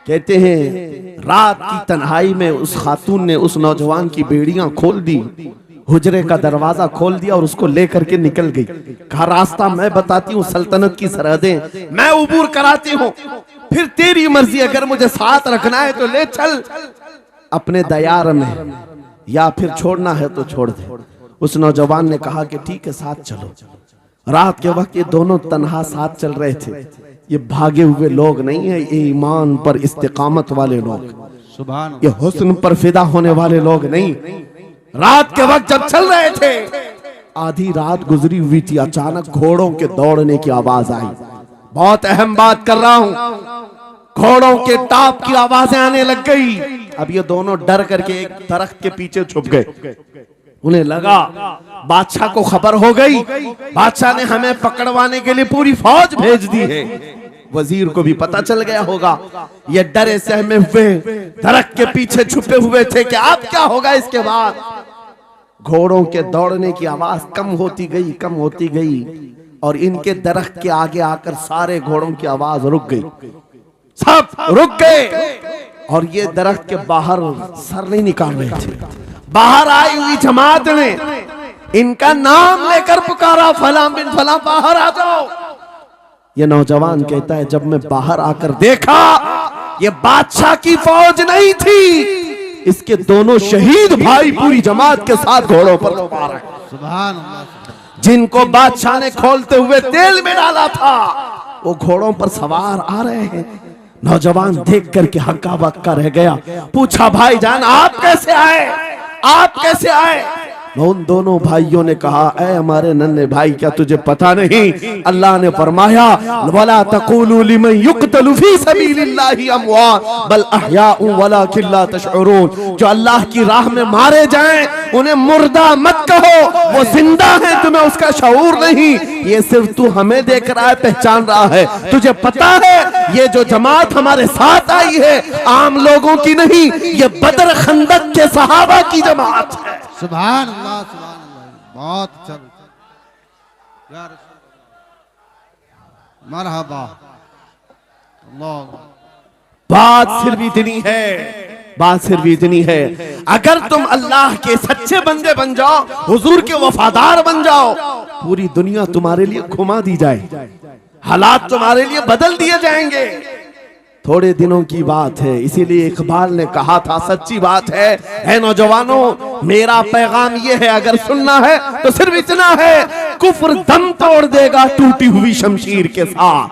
A: कहते हैं रात की तन्हाई में उस खातून ने उस नौजवान की बेड़ियां खोल दी, हुजरे का दरवाजा खोल दिया और उसको लेकर के निकल गई। कहा, रास्ता मैं बताती हूँ, सल्तनत की सरहदें मैं उबूर कराती हूँ, फिर तेरी मर्जी, अगर मुझे साथ रखना है तो ले चल अपने दयार में, या फिर छोड़ना है तो छोड़ दे। उस नौजवान ने कहा कि ठीक है, साथ चलो। रात के वक्त ये दोनों तन्हा साथ चल रहे थे। ये भागे हुए लोग नहीं है, ये ईमान पर इस्तिकामत वाले लोग,
B: सुभान।
A: ये हुस्न पर फिदा होने वाले लोग नहीं। रात के वक्त जब चल रहे थे, आधी रात गुजरी हुई थी, अचानक घोड़ों के दौड़ने की आवाज आई। बहुत अहम बात कर रहा हूं, घोड़ों के टाप की आवाजें आने लग गई। अब ये दोनों डर करके एक दरख्त के पीछे छुप गए। उन्हें लगा बादशाह को खबर हो गई, बादशाह ने हमें पकड़वाने के लिए पूरी फौज भेज दी है। वजीर को भी पता चल गया होगा। ये डरे सहमे हुए दरख्त के पीछे छुपे हुए थे कि अब क्या होगा इसके बाद। घोड़ों के दौड़ने की आवाज कम होती गई, कम होती गई, और इनके दरख्त के आगे आकर सारे घोड़ों की आवाज रुक गई, सब रुक गए। और ये दरख्त के बाहर सर नहीं निकाल रहे थे। बाहर आई हुई जमात ने इनका नाम लेकर पुकारा, फलां बिन फलां बाहर आ जाओ। ये नौजवान कहता है, जब मैं बाहर आकर देखा, ये बादशाह की फौज नहीं थी, इसके दोनों शहीद भाई पूरी जमात के साथ घोड़ों पर सवार हैं।
B: सुभान अल्लाह।
A: जिनको बादशाह ने खोलते हुए तेल में डाला था, वो घोड़ों पर सवार आ रहे हैं। नौजवान देख करके हक्का बक्का रह गया। पूछा, भाईजान आप कैसे आए, आप कैसे आए? उन दोनों भाइयों ने कहा, ऐ हमारे नन्हे भाई, क्या तुझे पता नहीं, अल्लाह ने फरमाया, वला तक़ूलू लिमन युक़तलु फी सबीलिल्लाहि अमवात बल अहयाउ वलाकिन ला तशउरून। जो अल्लाह की राह में मारे जाएं, उन्हें मुर्दा मत कहो, वो जिंदा है, तुम्हें उसका शऊर नहीं। ये सिर्फ तू हमें देख रहा है, पहचान रहा है। तुझे पता है ये जो जमात हमारे साथ आई है, आम लोगों की नहीं, ये बदर खंदक के सहाबा की जमात है।
B: सुभान अल्लाह, सुभान अल्लाह। बहुत अच्छा या रसूल अल्लाह, मरहबा। अल्लाह।
A: बात सिर्फ इतनी है, बात सिर्फ इतनी है, अगर तुम अल्लाह के सच्चे बंदे बन जाओ, हुजूर के वफादार बन जाओ, पूरी दुनिया तुम्हारे लिए घुमा दी जाए, हालात तुम्हारे लिए बदल दिए जाएंगे। थोड़े दिनों की बात है, इसीलिए इकबाल ने कहा था, सच्ची बात है नौजवानों, मेरा पैगाम ये है, अगर सुनना है तो सिर्फ इतना है, कुफ्र दम तोड़ देगा टूटी हुई शमशीर के साथ,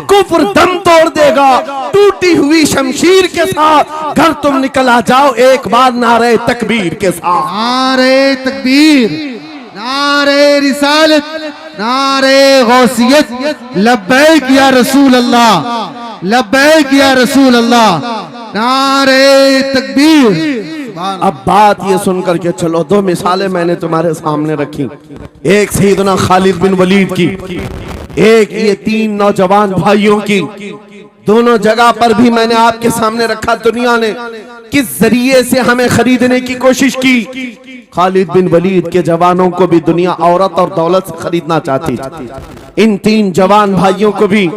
A: कुफ्र दम तोड़ देगा टूटी हुई शमशीर के साथ। घर तुम निकल आ जाओ एक बार नारे तकबीर के साथ।
B: नारे तकबीर, नारे रिसालत, नारे गौसियत, लब्बैक या रसूल अल्लाह, लब्बैक या रसूल अल्लाह, नारे तकबीर।
A: अब बात ये सुनकर के चलो, दो मिसालें मैंने तुम्हारे सामने रखी। एक सैयदना खालिद बिन वलीद की, एक ये 3 नौजवान भाइयों की दोनों जगह पर भी मैंने आपके सामने रखा। दुनिया ने किस जरिए से हमें खरीदने की कोशिश की। खालिद बिन वलीद के जवानों को भी दुनिया औरत और दौलत से खरीदना चाहती थी। इन 3 जवान भाइयों को भी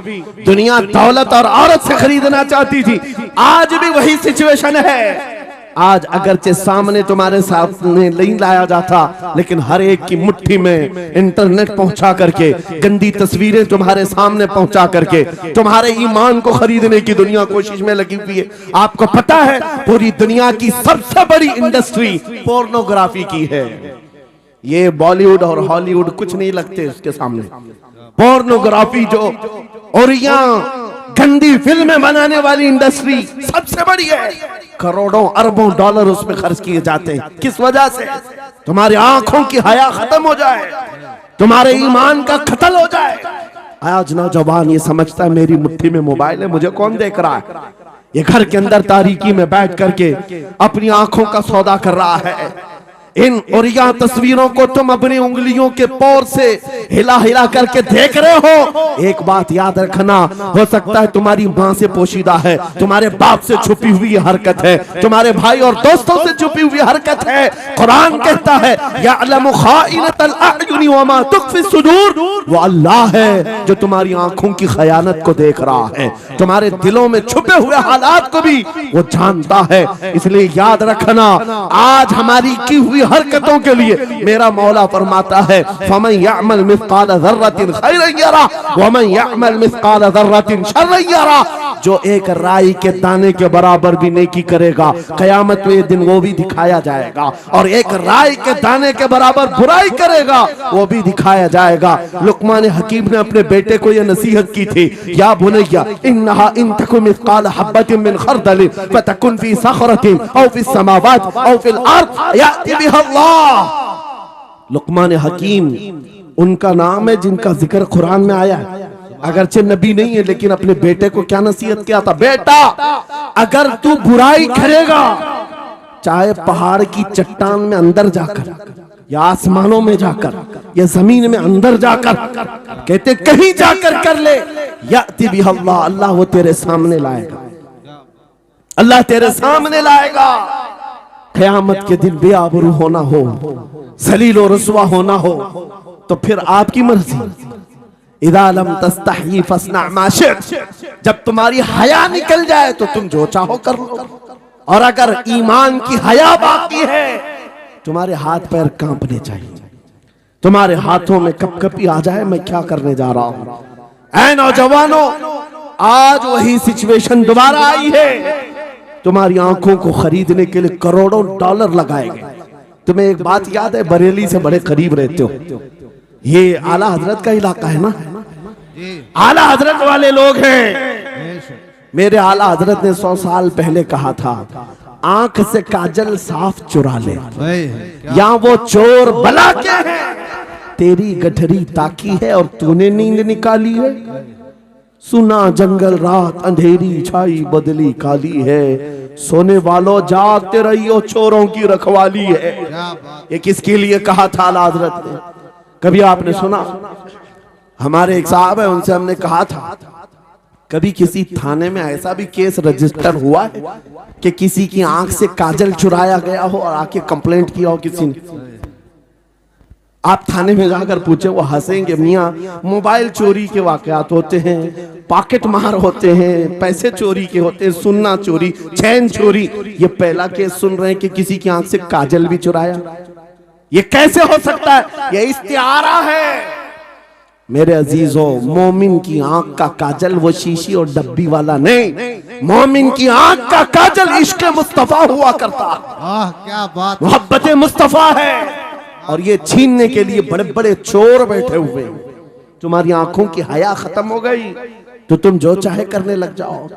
A: दुनिया दौलत और औरत से खरीदना चाहती थी। आज भी वही सिचुएशन है। आज अगरचे सामने तुम्हारे सामने नहीं लाया जाता, लेकिन हर एक की मुट्ठी में इंटरनेट पहुंचा करके, गंदी तस्वीरें तुम्हारे सामने पहुंचा करके तुम्हारे ईमान को खरीदने की दुनिया कोशिश में लगी हुई है। आपको पता है पूरी दुनिया की सबसे बड़ी इंडस्ट्री पोर्नोग्राफी की है। ये बॉलीवुड और हॉलीवुड कुछ नहीं लगते उसके सामने। पोर्नोग्राफी जो और यहाँ गंदी फिल्में बनाने वाली इंडस्ट्री सबसे बड़ी है। करोड़ों अरबों डॉलर उसमें खर्च किए जाते हैं। किस वजह से? तुम्हारी आंखों की हया खत्म हो जाए, तुम्हारे ईमान का कत्ल हो जाए। आज नौजवान ये समझता है मेरी मुट्ठी में मोबाइल है, मुझे कौन देख रहा है। ये घर के अंदर तारीकी में बैठ करके अपनी आंखों का सौदा कर रहा है। इन और यह तस्वीरों को तुम अपनी उंगलियों के पोर से हिला हिला करके देख रहे हो। एक बात याद रखना, हो सकता है तुम्हारी माँ से पोशीदा है, तुम्हारे बाप से छुपी हुई हरकत है, तुम्हारे भाई और दोस्तों से छुपी हुई हरकत है। कुरान कहता है यअलमु खाइनतल अयुनि वमा तुख्फी सुदूर, वो अल्लाह है जो तुम्हारी आंखों की खयानत को देख रहा है, तुम्हारे दिलों में छुपे हुए हालात को भी वो जानता है। इसलिए याद रखना, आज हमारी की हुई हरकतों के लिए मेरा मौला फरमाता है फमन यअमल मिस्काल ज़र्रतिन खैरन यरा वमन यअमल मिस्काल ज़र्रतिन शर्रन यरा। जो एक राई के दाने के बराबर भी नेकी करेगा, कयामत में दिन वो भी दिखाया जाएगा, और एक राई के दाने के बराबर बुराई करेगा वो भी दिखाया जाएगा। लुकमान हकीम ने अपने बेटे को ये नसीहत की थी, या बुनैया इन्नहा इन तकु मिस्काल हब्बतिन मिन खरदलिन फतकुन फी सखरतिन औ फी समावात औ फिल अर्द याति बिहा अल्लाह। लुकमान हकीम उनका नाम है जिनका जिक्र कुरान में आया है। अगरचे नबी नहीं है, लेकिन अपने बेटे को क्या नसीहत किया था, बेटा अगर तू बुराई करेगा, चाहे पहाड़ की चट्टान में अंदर जाकर या आसमानों में जाकर या जमीन में अंदर जाकर, कहते कहीं जाकर कर ले, याति बिहा अल्लाह, अल्लाह वो तेरे सामने लाएगा, अल्लाह तेरे सामने लाएगा। क़यामत के दिन बेआबरू होना हो, जलील और रुसवा होना हो, तो फिर आपकी मर्जी। इदा लम तस्तही फस्ना मा शि'त, जब तुम्हारी हया निकल जाए तो तुम जो चाहो कर लो, और अगर ईमान की हया बाकी है तुम्हारे हाथ पैर कांपने चाहिए, तुम्हारे हाथों में कपकपी आ जाए मैं क्या करने जा रहा हूं। ऐ नौजवानों, आज वही सिचुएशन दोबारा आई है। तुम्हारी आंखों को खरीदने के लिए करोड़ों डॉलर लगाए गए। तुम्हें एक बात याद है, बरेली से बड़े करीब रहते हो, ये आला हजरत का इलाका है ना, आला हजरत वाले लोग हैं। मेरे आला हजरत ने 100 साल पहले कहा था, आंख से काजल साफ चुरा ले, या वो चोर बला के है, तेरी गठरी ताकी है और तूने नींद निकाली है। सुना जंगल रात अंधेरी छाई बदली काली है, सोने वालों जागते रहियो चोरों की रखवाली है। ये किसके लिए कहा था आला हजरत ने? कभी आपने सुना? हमारे एक साहब है, उनसे हमने कहा था, कभी किसी थाने में ऐसा भी केस रजिस्टर हुआ है कि किसी की आंख से काजल चुराया गया हो और आके कंप्लेंट किया हो किसी ने? आप थाने में जाकर पूछे, वो हंसेंगे। मियाँ, मोबाइल चोरी के वाकयात होते हैं, पॉकेट मार होते हैं, पैसे चोरी के होते हैं, सुन्ना चोरी, चैन चोरी। ये पहला केस सुन रहे हैं कि किसी की आंख से काजल भी चुराया। ये कैसे हो सकता है? ये इस्तिआरा है। मेरे अजीजों, मोमिन की आंख का काजल वो शीशी और डब्बी वाला नहीं, मोमिन की आंख का काजल इश्क मुस्तफा हुआ करता।
B: क्या बात,
A: मोहब्बत मुस्तफा है। और ये छीनने के लिए बड़े बड़े चोर बैठे हुए। तुम्हारी आंखों की हया खत्म हो गई तो तुम जो चाहे करने लग जाओ।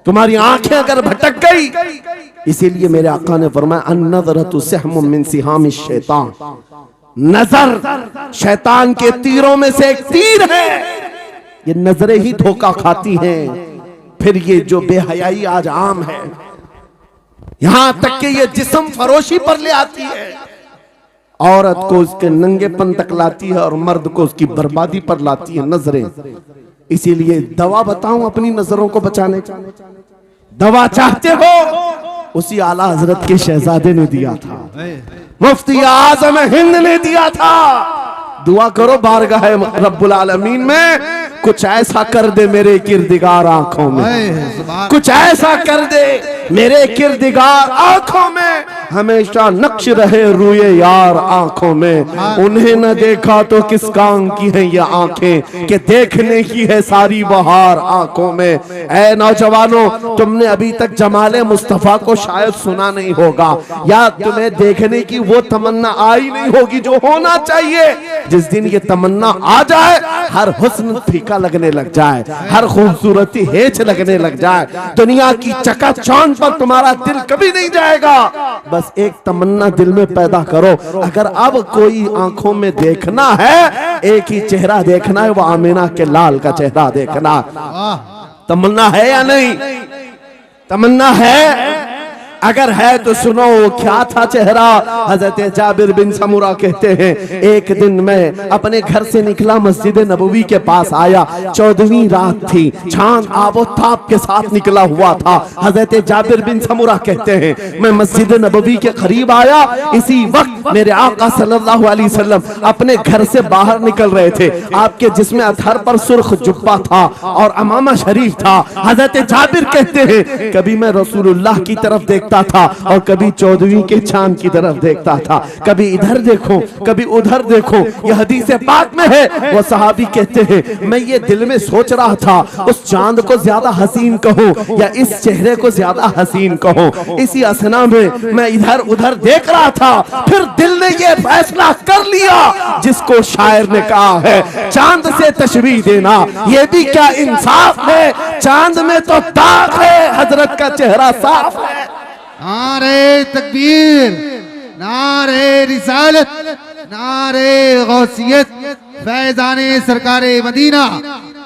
A: तुम्हारी आंखें अगर भटक गई, इसीलिए मेरे आका ने फरमाया अन-नज़रतु सहमुम मिन सिहामिश शैतान, नजर शैतान के तीरों में से एक तीर है। ये नजरें ही धोखा खाती हैं। फिर ये जो बेहयाई आज आम है, यहां तक कि ये जिस्म फरोशी पर ले आती है। औरत को उसके नंगेपन तक लाती है और मर्द को उसकी बर्बादी पर लाती है नजरें। इसीलिए दवा बताऊं अपनी नजरों को बचाने का, दवा चाहते हो उसी आला हजरत के शहजादे ने दिया था, मुफ्ती आजम हिंद ने दिया था। दुआ करो बारगाह रब्बुल आलमीन में कुछ ऐसा कर दे मेरे किरदिगार आंखों में, कुछ ऐसा कर दे मेरे किरदिगार आंखों में, हमेशा नक्श रहे रूए यार आंखों में। उन्हें न देखा तो किस काम की है ये आंखें कि देखने की है सारी बहार आंखों में। ऐ नौजवानों, तुमने अभी तक जमाले मुस्तफा को शायद सुना नहीं होगा, या तुम्हें देखने की वो तमन्ना आई नहीं होगी जो होना चाहिए। जिस दिन ये तमन्ना आ जाए, हर हुस्न फीका लगने लग जाए, हर खूबसूरती हेच लगने लग जाए, दुनिया की चकाचौंध पर तुम्हारा दिल कभी नहीं जाएगा। बस एक तमन्ना दिल में पैदा करो, अगर अब कोई आंखों में देखना है, एक ही चेहरा देखना है, वो आमिना के लाल का चेहरा देखना। तमन्ना है या नहीं? तमन्ना है? अगर है तो सुनो क्या था चेहरा। हजरत जाबिर बिन समूरा कहते हैं, एक दिन मैं अपने घर से निकला, मस्जिद नबवी के पास आया, 14वीं रात थी, चांद आबोताब के साथ निकला हुआ था। हजरत जाबिर बिन समूरा कहते हैं, मैं मस्जिद नबवी के करीब आया, इसी वक्त मेरे आका सल्लल्लाहु अलैहि वसल्लम अपने घर से बाहर निकल रहे थे। आपके जिस्म अतहर पर सुर्ख जुब्बा था और अमामा शरीफ था। हजरत जाबिर कहते हैं, कभी मैं रसूलुल्लाह की तरफ देखता था और कभी 14वीं के चांद की तरफ देखता था, कभी इधर देखो कभी उधर देखो। यह हदीस पाक में है। वो सहाबी कहते हैं, मैं ये दिल में सोच रहा था, उस चांद को ज्यादा हसीन कहूं या इस चेहरे को ज्यादा हसीन कहूं। इसी असना में मैं इधर उधर देख रहा था, फिर दिल ने ये फैसला कर लिया जिसको शायर ने कहा है, चांद से तशबीह देना ये भी क्या इंसाफ है, चांद में तो दाग है, हजरत का चेहरा साफ है।
B: नारे तकबीर, नारे रिसालत, नारे गौसियत, फैजाने सरकारे मदीना,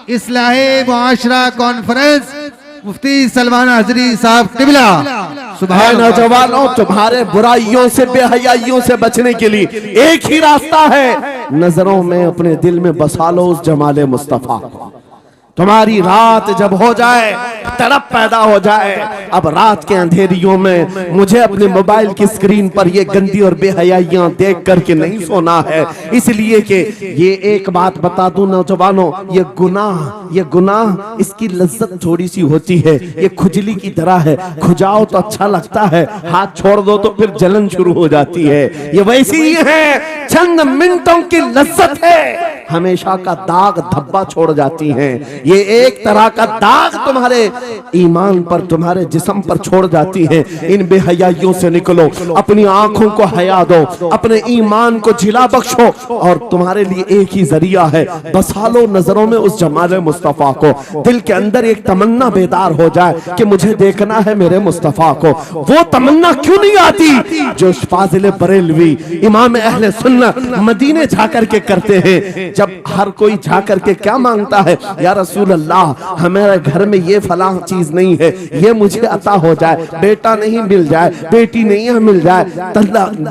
B: इस्लाहे मुआशरा कॉन्फ्रेंस, मुफ्ती सलमान हजरी साहब किबला।
A: सुभान नौजवानों, तुम्हारे बुराइयों से बेहयाइयों से बचने के लिए एक ही रास्ता है, नजरों में अपने दिल में बसा लो उस जमाले मुस्तफा को। तुम्हारी रात जब हो जाए, तड़प पैदा हो जाए, अब रात के अंधेरियों में मुझे अपने मोबाइल की स्क्रीन पर ये गंदी और बेहयाइयां देख करके नहीं सोना है। इसलिए कि ये एक बात बता दूं नौजवानों, ये गुनाह इसकी लज्जत थोड़ी सी होती है, ये खुजली की तरह है, खुजाओ तो अच्छा लगता है, हाथ छोड़ दो तो फिर जलन शुरू हो जाती है। ये वैसी ही है, चंद मिनटों की लज्जत है, हमेशा का दाग धब्बा छोड़ जाती हैं। ये एक तरह का दाग तुम्हारे ईमान पर, तुम्हारे जिस्म पर छोड़ जाती है। इन बेहयाइयों से निकलो, अपनी आंखों को हया दो, अपने ईमान को जिला बख्शो, और तुम्हारे लिए एक ही जरिया है, बसा लो नजरों में उस जमाले मुस्तफा को। दिल के अंदर एक तमन्ना बेदार हो जाए कि मुझे देखना है मेरे मुस्तफा को। वो तमन्ना क्यों नहीं आती जो फाजिल बरेलवी इमाम अहले सुन्नत मदीने जाकर के करते हैं। जब हर कोई जाकर के क्या मांगता है, या रसूल अल्लाह हमारे घर में ये फलां चीज नहीं है, ये मुझे अता हो जाए, बेटा नहीं मिल जाए, बेटी नहीं है मिल जाए,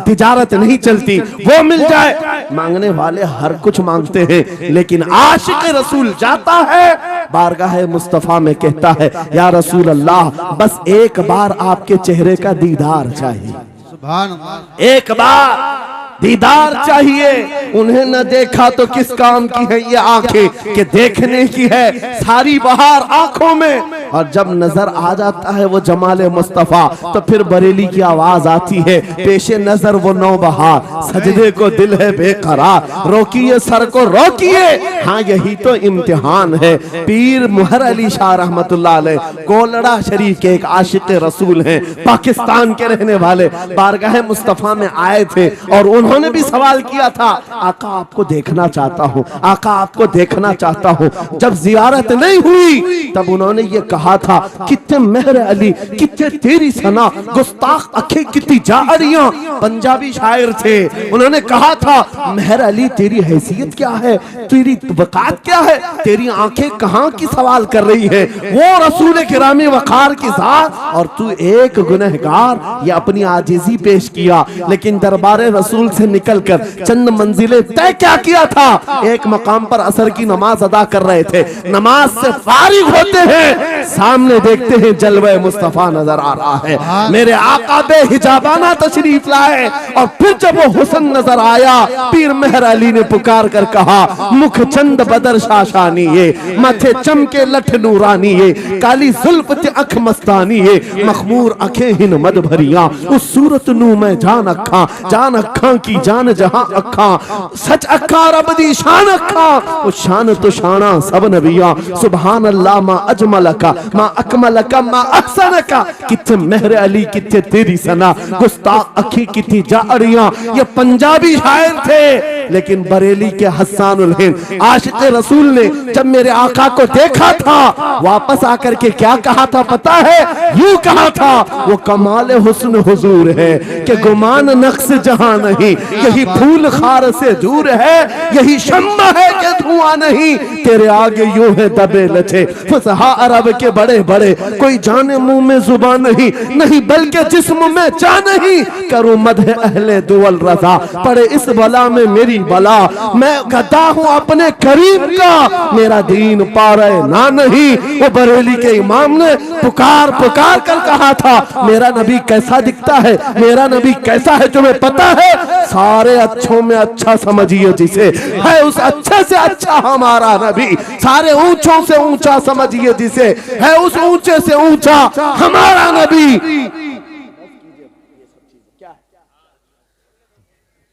A: तिजारत नहीं चलती वो मिल जाए। मांगने वाले हर कुछ मांगते हैं, लेकिन आशिक रसूल जाता है बारगाह मुस्तफा में, कहता है या रसूल अल्लाह बस एक बार आपके चेहरे का दीदार चाहिए,
B: सुभान अल्लाह,
A: एक बार दीदार चाहिए। उन्हें न देखा तो किस काम की है ये आंखें कि देखने की है सारी बहार आंखों में। और जब नजर आ जाता है वो जमाले मुस्तफा, तो फिर बरेली की आवाज आती है, पेशे नजर वो नौबहार, सजदे को दिल है बेकरार, रोकिए सर को रोकिए, हाँ यही तो इम्तिहान है। पीर मुहर अली शाह रहमतुल्लाह अलैह कोलड़ा शरीफ के एक आशिक रसूल हैं, पाकिस्तान के रहने वाले, बारगाह मुस्तफा में आए थे और उन्होंने भी सवाल किया था, आका आपको देखना चाहता हूँ, आका आपको देखना चाहता हूँ। जब जियारत नहीं हुई तब उन्होंने ये कहा था, कितने मेहर अली कितने तेरी सना, गुस्ताख अखे कितनी जारियां। पंजाबी शायर थे, उन्होंने कहा था मेहर अली तेरी हैसियत क्या है, तेरी वकात क्या है, तेरी आंखें कहाँ की सवाल कर रही है, वो रसूल किरामी वकार की जात और तू एक गुनहगार। ये अपनी आजिजी पेश किया, लेकिन दरबारे रसूल से निकलकर चंद मंजिलें तय क्या किया था, एक मकाम पर असर की नमाज अदा कर रहे थे। नमाज से फारिग होते हैं, सामने देखते हैं जलवे मुस्तफा नजर आ रहा है। मेरे आका बेहिजाबाना तशरीफ लाए और फिर जब वो हुस्न नजर आया, पीर मेहर अली ने पुकार कर कहा, मुख चंद बदर शाशानी ये, माथे चमके लठ नूरानी ये, काली जुल्फ ते अख मस्तानी ये, मखमूर अखें हिन मद भरिया, उस सूरत नू मैं जान अखा की जान जहां अखा, सच अखा रब दी शान अखा, उस शान तो शाना सब नबिया, सुभान अल्लाह मा अजमलका मा अकमलका मा अहसनका, किथे मेहर अली किथे तेरी सना, गुस्ताख अखी किथे जाड़ियां। ये पंजाबी शायर थे, लेकिन बरेली के हस्सानुल हिंद आशिक रसूल ने जब मेरे आका को देखा था, वापस आकर के क्या कहा था पता है? यूं कहा था, वो कमाल हुस्न हुजूर है कि गुमान नक्श जहां नहीं, यही फूल खार से दूर है, यही शम्मा है कि धुआं नहीं, तेरे आगे यूं है दबे लचे फसहा अरब के बड़े बड़े, कोई जाने मुंह में जुबान नहीं, नहीं बल्कि जिस्म में जा नहीं, करूं मदह अहले दुवल रजा, पड़े इस बला में मेरी बला, मैं गदा हूं अपने करीम का, मेरा दीन पा रहे ना नहीं। वो बरेली के इमाम ने पुकार पुकार कर कहा था, मेरा नबी कैसा दिखता है, मेरा नबी कैसा है तुम्हें पता है? सारे अच्छों में अच्छा समझिए जिसे, है उस अच्छे से अच्छा हमारा नबी, सारे ऊंचों से ऊंचा समझिए जिसे, है उस ऊंचे से ऊंचा हमारा नबी।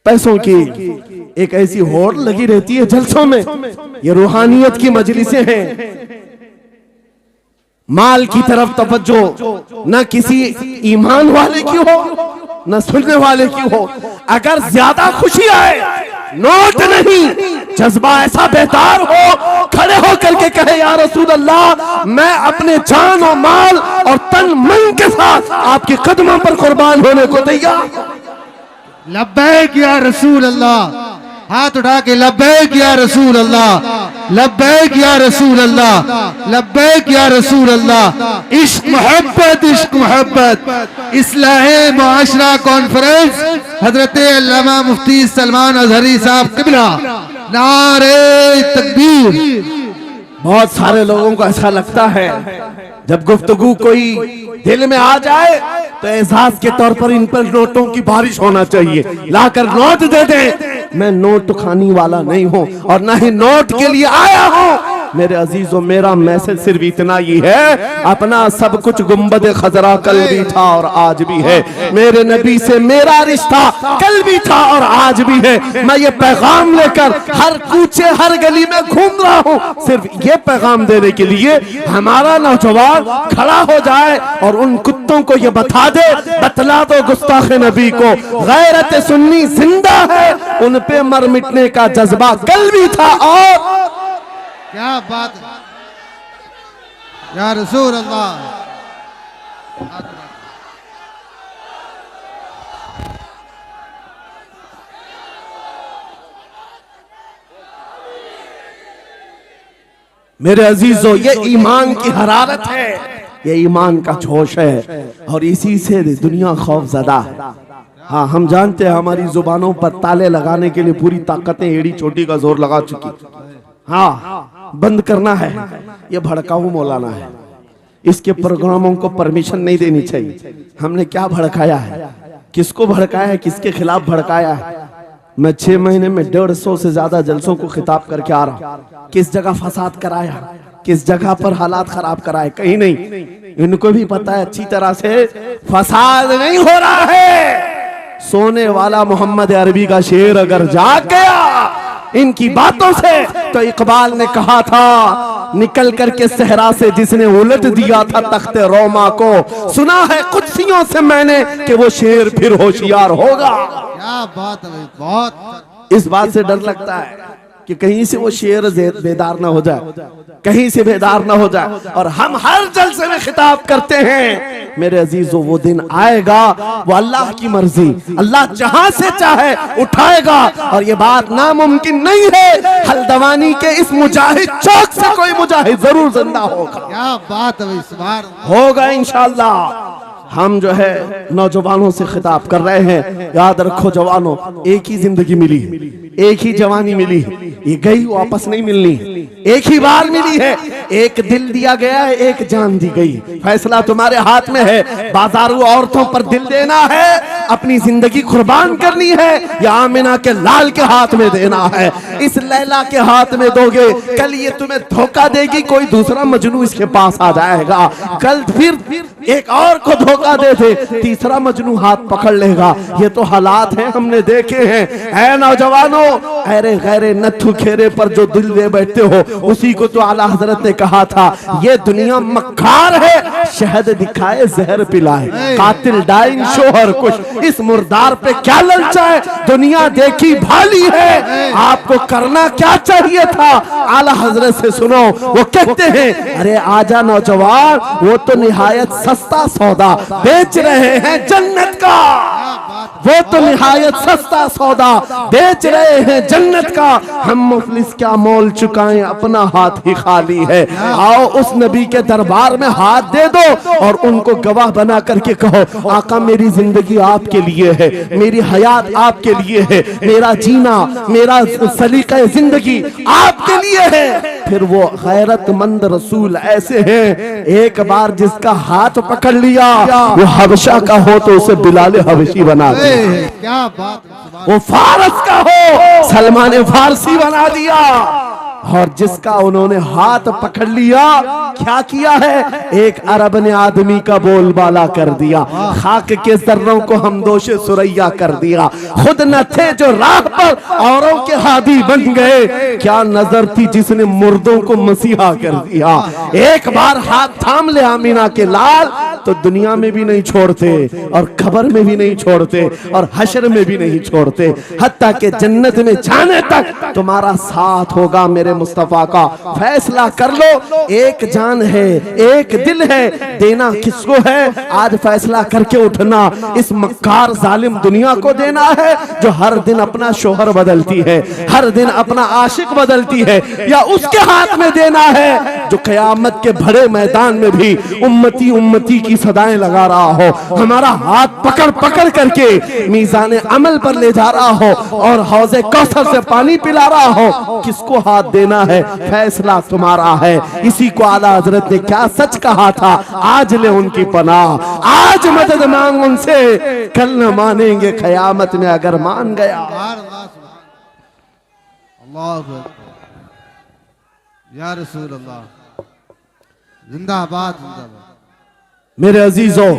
A: पैसों की एक ऐसी होड़ लगी रहती है जलसों में, ये रूहानियत की मजलिसें हैं। माल की तरफ तवज्जो न किसी ईमान वाले की हो न सुनने वाले की हो। अगर ज्यादा खुशी आए, नोट नहीं, जज्बा ऐसा बेहतर हो, खड़े हो करके कहे या रसूल अल्लाह, मैं अपने जान और माल और तन मन के साथ आपके कदमों पर कुर्बान होने को तैयार।
B: लब्बैक या रसूल अल्लाह, हाथ उठा के लब्बैक या रसूल अल्लाह, लब्बैक या रसूल अल्लाह, लब्बैक या रसूल अल्लाह। इश्क मोहब्बत इस्लाहे मुआशरा कॉन्फ्रेंस हजरत अल्लामा मुफ्ती सलमान अजहरी साहब किबला, नारे तकबीर।
A: बहुत सारे लोगों को ऐसा लगता है जब गुफ्तगू कोई दिल में आ जाए तो एहसास के तौर पर इन पर नोटों की बारिश होना चाहिए, लाकर नोट दे दे। मैं नोट खानी वाला नहीं हूं और ना ही नोट के लिए आया हूं। मेरे अजीजों, मेरा मैसेज सिर्फ इतना ही है, अपना सब कुछ गुंबद खजरा कल भी था और आज भी है, मेरे नबी से मेरा रिश्ता कल भी था और आज भी है। मैं ये पैगाम लेकर हर कूचे हर गली में घूम रहा हूँ, सिर्फ ये पैगाम देने के लिए हमारा नौजवान खड़ा हो जाए और उन कुत्तों को ये बतला दो गुस्ताख नबी को, गैरत सुन्नी जिंदा है, उन पे मर मिटने का जज्बा कल भी था। और
B: क्या बात या रसूल अल्लाह।
A: मेरे अजीजों, ये ईमान की हरारत है, ये ईमान का जोश है और इसी से दुनिया खौफजदा है। हाँ, हम जानते हैं हमारी जुबानों पर ताले लगाने के लिए पूरी ताकतें एड़ी चोटी का जोर लगा चुकी। हाँ, बंद करना है, ये भड़काऊ मौलाना है, इसके प्रोग्रामों को परमिशन नहीं देनी चाहिए। हमने क्या भड़काया है, किसको भड़काया है, किसके खिलाफ भड़काया है? मैं 6 महीने में 150 से ज्यादा जलसों को खिताब करके आ रहा हूं। किस जगह फसाद कराया, किस जगह पर हालात खराब कराए, कहीं नहीं। इनको भी पता है अच्छी तरह से फसाद नहीं हो रहा है। सोने वाला मोहम्मद अरबी का शेर अगर जाग गया इनकी बातों से, तो इकबाल ने कहा था, निकल करके सहरा से जिसने उलट दिया था तख्ते रोमा को, सुना है कुत्सियों से मैंने कि वो शेर फिर होशियार होगा।
B: क्या बात है, बहुत
A: इस बात से डर लगता है कि कहीं से वो शेर बेदार ना हो जाए, कहीं से बेदार ना हो जाए। और हम हर जलसे में खिताब करते हैं, मेरे अजीजों, वो दिन आएगा, वो अल्लाह की मर्जी, अल्लाह जहां से चाहे उठाएगा और ये बात नामुमकिन नहीं है। हल्द्वानी के इस मुजाहिद चौक से कोई मुजाहिद जरूर जिंदा होगा।
B: क्या बात है, इस बार
A: होगा इंशाअल्लाह। हम जो है नौजवानों से खिताब कर रहे हैं, याद रखो जवानों, एक ही जिंदगी मिली, एक ही जवानी मिली, ये गई वापस नहीं मिलनी, एक ही बार मिली है। एक दिल दिया गया है, एक जान दी गई। फैसला तुम्हारे हाथ में है। बाजारू औरतों पर दिल देना है, अपनी जिंदगी कुर्बान करनी है, या आमिना के लाल के हाथ में देना है। इस लैला के हाथ में दोगे, कल ये तुम्हें धोखा देगी, कोई दूसरा मजनू इसके पास आ जाएगा। कल फिर एक और को धोखा दे दे, तीसरा मजनू हाथ पकड़ लेगा। ये तो हालात हैं, हमने देखे हैं। ऐ नौजवानों, अरे गैरे नथु खेरे पर जो दिल दे बैठते हो, उसी को तो आला हजरत ने कहा था, ये दुनिया मक्कार है, शहद दिखाए जहर पिलाए, कातिल डाइन शोहर कुछ, इस मुर्दार पे क्या ललचाए, दुनिया देखी भाली है, आपको करना क्या चाहिए था। आला हजरत से सुनो, वो कहते हैं, अरे आजा नौजवान, वो तो निहायत सस्ता सौदा बेच रहे हैं जन्नत का, वो तो निहायत सस्ता सौदा बेच रहे हैं जन्नत का। हम मुफलिस क्या मोल चुकाएं, अपना हाथ ही खाली है। आओ उस नबी के दरबार में हाथ दे दो और उनको गवाह बना करके कहो, आका मेरी जिंदगी आपके लिए है, मेरी हयात आपके लिए है, मेरा जीना, मेरा सलीका जिंदगी आपके लिए है। फिर वो गैरतमंद रसूल ऐसे हैं, एक बार जिसका हाथ पकड़ लिया, वो हबशा का हो तो उसे बिलाल हबशी बना दिया,
B: क्या बात,
A: वो फारस का हो सलमान फारसी बना दिया। और जिसका उन्होंने हाथ पकड़ लिया, क्या किया है, एक अरब ने आदमी का बोलबाला कर दिया, खाक के जर्रों को हमदोशे सुरैया कर दिया। खुद न थे जो राह पर औरों के हादी बन गए, क्या नजर थी जिसने मुर्दों को मसीहा कर दिया। एक बार हाथ थाम ले आमीना के लाल, तो दुनिया में भी नहीं छोड़ते और खबर में भी नहीं छोड़ते और हशर में भी नहीं छोड़ते, हत्ता के जन्नत में जाने तक तुम्हारा साथ होगा। मेरे मुस्तफा का फैसला कर लो, एक जान है, एक दिल है, देना किसको है, आज फैसला करके उठना। इस मक्कार जालिम दुनिया को देना है, जो हर दिन अपना शोहर बदलती है, हर दिन अपना आशिक बदलती है, या उसके हाथ में देना है जो कयामत के बड़े मैदान में भी उम्मती उम्मती की सदाएं लगा रहा हो, हमारा हाथ पकड़ पकड़ करके मीज़ान अमल पर ले जा रहा हो और हौज़े कौसर से पानी पिला रहा हो। किसको हाथ देना है, फैसला तुम्हारा है। इसी को आला हजरत ने क्या सच कहा था, आज ले उनकी पनाह, आज मदद मांग उनसे, कल न मानेंगे कयामत में अगर मान गया।
B: या रसूल अल्लाह, जिंदाबाद जिंदाबाद।
A: मेरे अजीजों,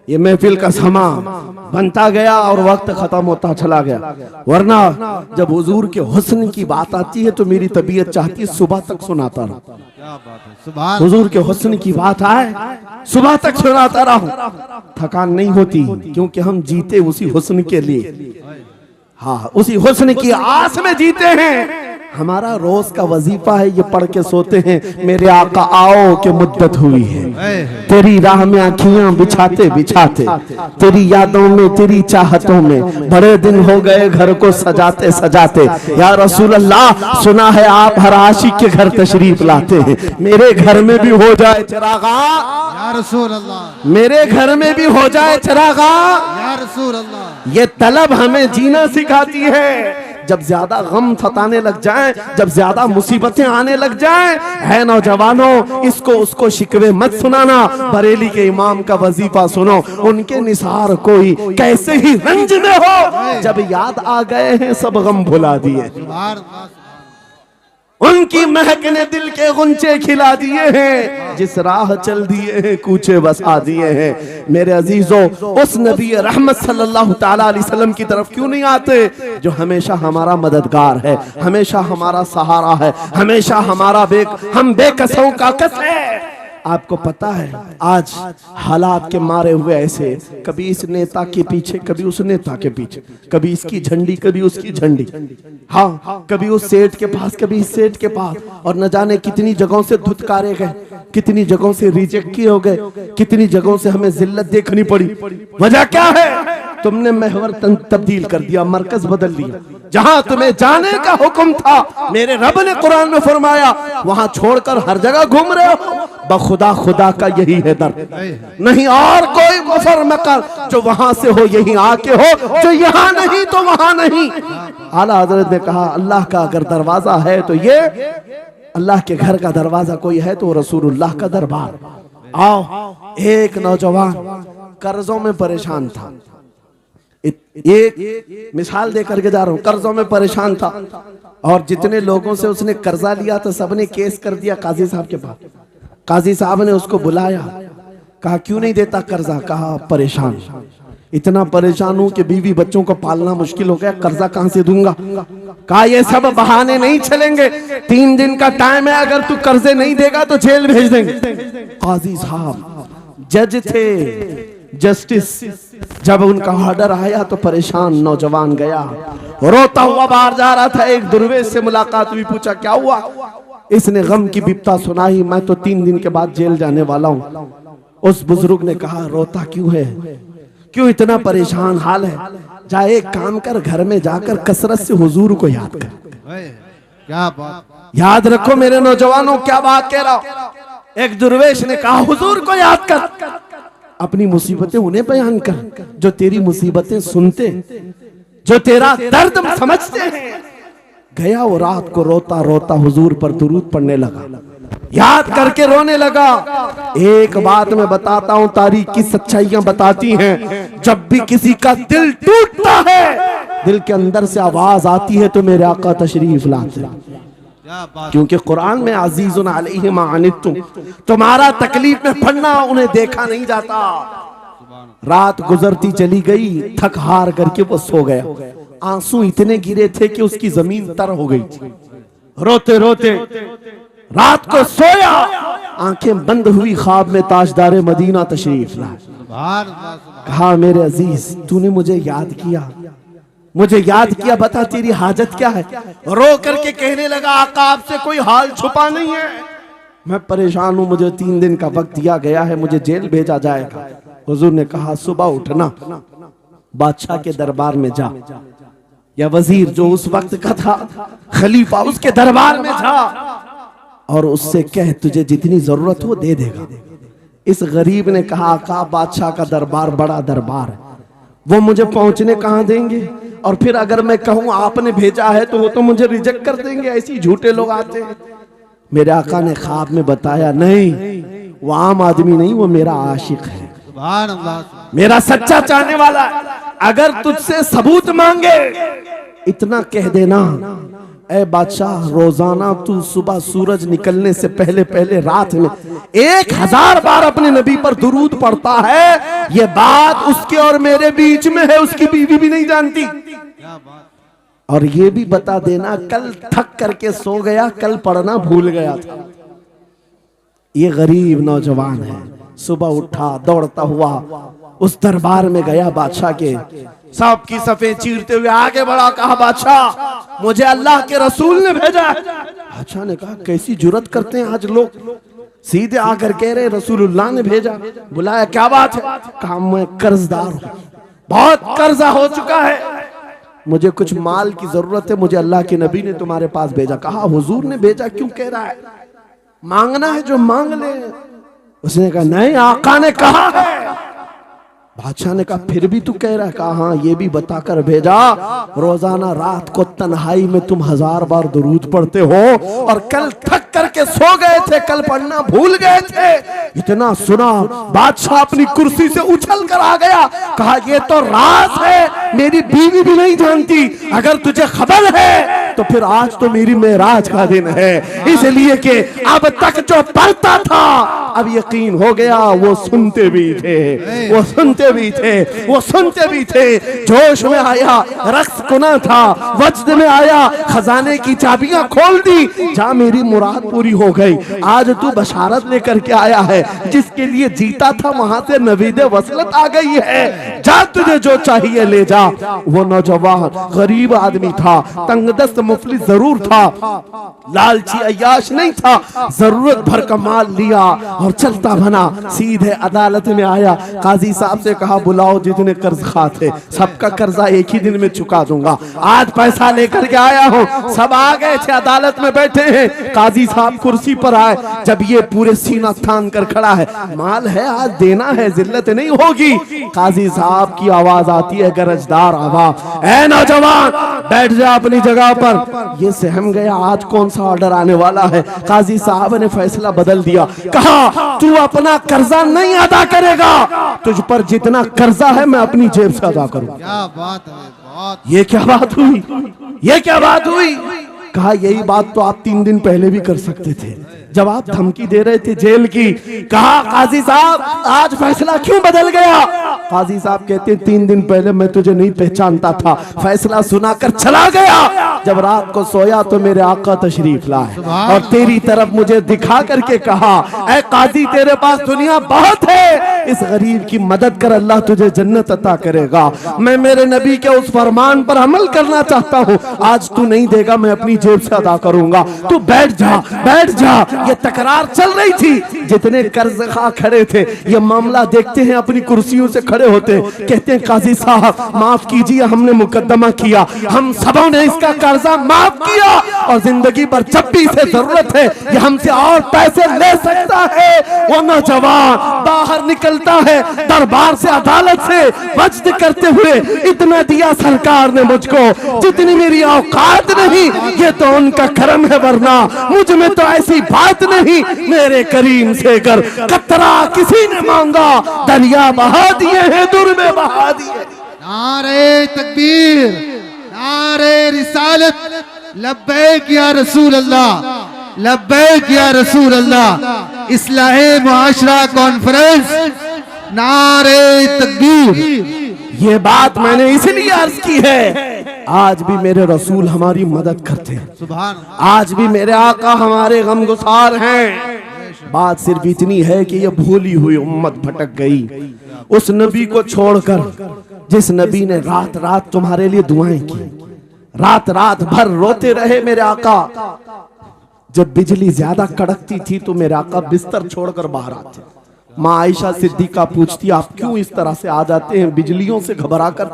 A: ये महफिल का समा बनता गया और वक्त खत्म होता चला गया, वरना जब हुजूर के हुस्न की बात आती है तो मेरी तबीयत चाहती है सुबह तक सुनाता रहूं।
B: क्या बात है, सुभान।
A: हुजूर के हुस्न की बात आए, सुबह तक सुनाता रहूं, थकान नहीं होती, क्योंकि हम जीते उसी हुस्न के लिए, हाँ उसी हुस्न की आस में जीते हैं। हमारा रोज का वजीफा है, ये पढ़ के सोते हैं, मेरे आका आओ कि मुद्दत हुई है, तेरी राह में आँखियां बिछाते बिछाते, तेरी यादों में, तेरी चाहतों में, बड़े दिन हो गए घर को सजाते सजाते। या रसूल अल्लाह, सुना है आप हर आशिक के घर तशरीफ लाते हैं, मेरे घर में भी हो जाए चिरागा,
B: या रसूल अल्लाह,
A: मेरे घर में भी हो जाए चिरागा,
B: या रसूल अल्लाह।
A: ये तलब हमें जीना सिखाती है। जब ज्यादा गम सताने लग जाएं, जब ज्यादा मुसीबतें आने लग जाएं, है नौजवानों, इसको उसको शिकवे मत सुनाना, बरेली के इमाम का वजीफा सुनो, उनके निसार कोई कैसे ही रंज में हो, जब याद आ गए हैं सब गम भुला दिए, उनकी महक ने दिल के गुंचे खिला दिए हैं, जिस राह चल दिए हैं कूचे बसा दिए हैं। मेरे अजीजों, उस नबी रहमत सल्लल्लाहु ताला अलैहि वसल्लम की तरफ क्यों नहीं आते, जो हमेशा हमारा मददगार है, हमेशा हमारा सहारा है, हमेशा हमारा हम बेकसों का कस है। आपको पता है आज हालात के मारे हुए ऐसे, कभी इस नेता के पीछे, कभी उस नेता के पीछे, कभी इसकी झंडी, कभी उसकी झंडी, हाँ कभी उस सेठ के पास, कभी इस सेठ के पास, और न जाने कितनी जगहों से धुतकारे गए, कितनी जगहों से रिजेक्ट किए हो गए, कितनी जगहों से हमें जिल्लत देखनी पड़ी। वजह क्या है, तुमने महवर तब्दील कर दिया, मरकज बदल लिया। जहां तुम्हें जाने का हुक्म था, मेरे रब ने कुरान में फरमाया, वहां छोड़कर हर जगह घूम रहे हो। बखुदा खुदा का यही है दर, नहीं और कोई गुफर मकर जो वहां से हो यही आके हो, जो यहाँ नहीं तो वहां नहीं। आला हजरत ने कहा अल्लाह का अगर दरवाजा है तो ये अल्लाह के घर का दरवाजा कोई है तो रसूलुल्लाह का दरबार। आओ, एक नौजवान कर्जों में परेशान था, एक मिसाल देकर के जा रहा हूं, कर्जों में परेशान था और जितने लोगों से उसने कर्जा लिया था सबने केस कर दिया काजी साहब के पास। काजी साहब ने उसको बुलाया, कहा क्यों नहीं देता कर्जा? कहा परेशान, इतना परेशान हूं कि बीवी बच्चों को पालना मुश्किल हो गया, कर्जा कहां से दूंगा? कहा ये सब बहाने नहीं चलेंगे, 3 दिन का टाइम है, अगर तू कर्जे नहीं देगा तो जेल भेज देंगे। काजी साहब जज थे, जस्टिस, जब उनका ऑर्डर आया तो परेशान नौजवान गया, रोता हुआ बाहर जा रहा था। एक दुर्वेश से मुलाकात हुई, पूछा क्या हुआ? इसने गम की बिपता सुनाई, मैं तो 3 दिन के बाद जेल जाने वाला हूं। उस बुजुर्ग ने कहा रोता क्यों है, क्यों इतना परेशान हाल है? जा एक काम कर, घर में जाकर कसरत से हुजूर को याद कर।
B: क्या बात,
A: याद रखो मेरे नौजवानों, क्या बात कह रहा हूं। एक दुर्वेश ने कहा हुजूर को याद कर, अपनी मुसीबतें उन्हें बयान कर जो तेरी मुसीबतें सुनते, जो तेरा दर्द समझते हैं। गया वो रात को रोता रोता हुजूर पर दुरूद पढ़ने लगा, याद करके रोने लगा। एक बात मैं बताता हूं, तारीख की सच्चाइयां बताती हैं, जब भी किसी का दिल टूटता है, दिल के अंदर से आवाज आती है तो मेरे आका तशरीफ लाते हैं। क्योंकि कुरान में अजीजुन अलैहि मा अनित्तुम, तुम्हारा तकलीफ में पड़ना उन्हें देखा नहीं जाता। रात गुजरती चली गई, थक हार करके वो सो गया। आंसू इतने गिरे थे कि उसकी जमीन तर हो गई थी। रोते रोते रात को सोया, आंखें बंद हुई, ख्वाब में ताजदार मदीना तशरीफ लाए। कहा मेरे अजीज तूने मुझे याद किया, मुझे याद किया, बता तेरी हाजत क्या है? रो करके कहने लगा आका आपसे कोई हाल छुपा नहीं है, मैं परेशान हूं, मुझे 3 दिन का वक्त दिया गया है, मुझे जेल भेजा जाएगा। हुजूर ने कहा सुबह उठना, बादशाह के दरबार में जा, या वजीर जो उस वक्त का था खलीफा, उसके दरबार में जा और उससे कह तुझे जितनी जरूरत हो दे देगा। इस गरीब ने कहा आका बादशाह का दरबार बड़ा दरबार है, वो मुझे पहुंचने कहां देंगे, और फिर अगर मैं कहूं आपने भेजा है तो वो तो मुझे रिजेक्ट कर देंगे, ऐसे झूठे लोग आते हैं। मेरे आका ने ख्वाब में बताया नहीं, वो आम आदमी नहीं, वो मेरा आशिक है, मेरा सच्चा चाहने वाला है। अगर तुझसे सबूत मांगे इतना कह देना, ऐ बादशाह रोजाना तू सुबह सूरज निकलने से पहले पहले रात में 1000 बार अपने नबी पर दुरूद पढ़ता है, ये बात उसके और मेरे बीच में है, उसकी बीवी भी नहीं जानती। और ये भी बता देना कल थक करके सो गया, कल पढ़ना भूल गया था। ये गरीब नौजवान है, सुबह उठा दौड़ता हुआ उस दरबार में गया, बादशाह के सब की सफेद चीरते हुए आगे बढ़ा, कहा बादशाह मुझे अल्लाह के रसूल ने भेजा है। बादशाह ने कहा कैसी जुर्रत करते हैं आज लोग, सीधे आकर कह रहे रसूलुल्लाह ने भेजा। बुलाया क्या बात है? कहा मैं कर्जदार हूं, बहुत कर्जा हो चुका है, मुझे कुछ माल की जरूरत है, मुझे अल्लाह के नबी ने तुम्हारे पास भेजा। कहा हुजूर ने भेजा, क्यों कह रहा है? मांगना है जो मांग ले। उसने कहा नहीं आका ने कहा है। बादशाह ने कहा फिर भी तू कह रहा है? कहा हाँ ये भी बताकर भेजा, रोजाना रात को तन्हाई में तुम 1000 बार दुरूद पढ़ते हो, और कल थक करके सो गए थे, कल पढ़ना भूल गए थे। इतना सुना बादशाह अपनी कुर्सी से उछल कर आ गया, कहा ये तो राज है, मेरी बीवी भी नहीं जानती, अगर तुझे खबर है तो फिर आज तो मेरी मेराज का दिन है, इसलिए कि अब तक जो पढ़ता था अब यकीन हो गया वो सुनते भी थे, वो सुनते भी थे, वो सुनते भी थे। जोश में आया, रक्स कुना था, वज्द में आया, खजाने की चाबियां खोल दी, जा मेरी मुराद पूरी हो गई। आज तू बशारत लेकर के आया है, जिसके लिए जीता था वहां से नवीद वसलत आ गई है। जा तुझे जो चाहिए ले जा। वो नौजवान गरीब आदमी था, तंगदस्त मुफलिस जरूर था, लालची अय्याश नहीं था, जरूरत भर का माल लिया और चलता बना। सीधे अदालत में आया, काजी साहब से कहा बुलाओ जितने कर्ज खा थे, सबका कर्जा एक ही दिन में चुका दूंगा। आज पैसा लेकर के आया हूँ। सब आ गए थे, अदालत में बैठे हैं। काजी साहब कुर्सी पर आए, जब ये पूरे सीना थान कर खड़ा है, माल है आज देना है, जिल्लत नहीं होगी। काजी साहब की आवाज आती है, गरजदार आवाज, ऐ नौजवान बैठ जा अपनी जगह पर। ये सहम गया, आज कौन सा ऑर्डर आने वाला है। काजी साहब ने फैसला बदल दिया, कहा तू अपना कर्जा नहीं अदा करेगा, तुझ पर जितना कर्जा है मैं अपनी जेब से अदा करूं।
B: क्या बात है, बहुत।
A: ये क्या बात हुई, ये क्या बात हुई। कहा यही बात तो आप 3 दिन पहले भी कर सकते थे, जब आप धमकी दे रहे थे जेल की। कहा काजी साहब आज फैसला क्यों बदल गया। काजी साहब कहते 3 दिन पहले मैं तुझे नहीं पहचानता था, फैसला सुनाकर चला गया। जब रात को सोया तो मेरे आका तशरीफ लाए और तेरी तरफ मुझे दिखा करके कहा, ऐ काजी तेरे पास दुनिया बहुत है, इस गरीब की मदद कर, अल्लाह तुझे जन्नत अता करेगा। मैं मेरे नबी के उस फरमान पर अमल करना चाहता हूँ, आज तू नहीं देगा मैं अपनी जेब से अदा करूंगा, तू बैठ जा बैठ जा। ये तकरार चल रही थी, जितने कर्ज खा खड़े थे ये मामला देखते हैं, अपनी कुर्सियों से खड़े होते, कहते हैं काजी साहब माफ कीजिए, हमने मुकदमा किया, हम सबों ने इसका कर्जा माफ किया और जिंदगी भर जब भी इसे जरूरत है ये हमसे और पैसे ले सकता है। वो नौजवान बाहर निकलता है दरबार से, अदालत से वज्द करते हुए, इतना दिया सरकार ने मुझको जितनी मेरी औकात नहीं, ये तो उनका करम है, वरना मुझ में तो ऐसी बात नहीं। मेरे करीम से कर कतरा किसी ने मांगा, दरिया बहा दिए हैं, दुर में बहा दिए।
B: नारे तकबीर, नारे रिसालत, लब्बैक या रसूल अल्लाह, लब्बैक या रसूल अल्लाह। इस्लाहे मुआशरा कॉन्फ्रेंस, नारे तकबीर।
A: ये बात मैंने इसलिए अर्ज की है, आज भी मेरे रसूल हमारी मदद करते हैं,
B: सुभान,
A: आज भी मेरे आका हमारे गमगुसार हैं। बात सिर्फ इतनी है कि ये भूली हुई उम्मत भटक गई उस नबी को छोड़कर, जिस नबी ने रात रात तुम्हारे लिए दुआएं की, रात रात भर रोते रहे मेरे आका। जब बिजली ज्यादा कड़कती थी तो मेरे आका बिस्तर छोड़कर बाहर आते। माँ आयशा सिद्दीका पूछती आप क्यों इस तरह से आ जाते हैं बिजलियों से घबराकर।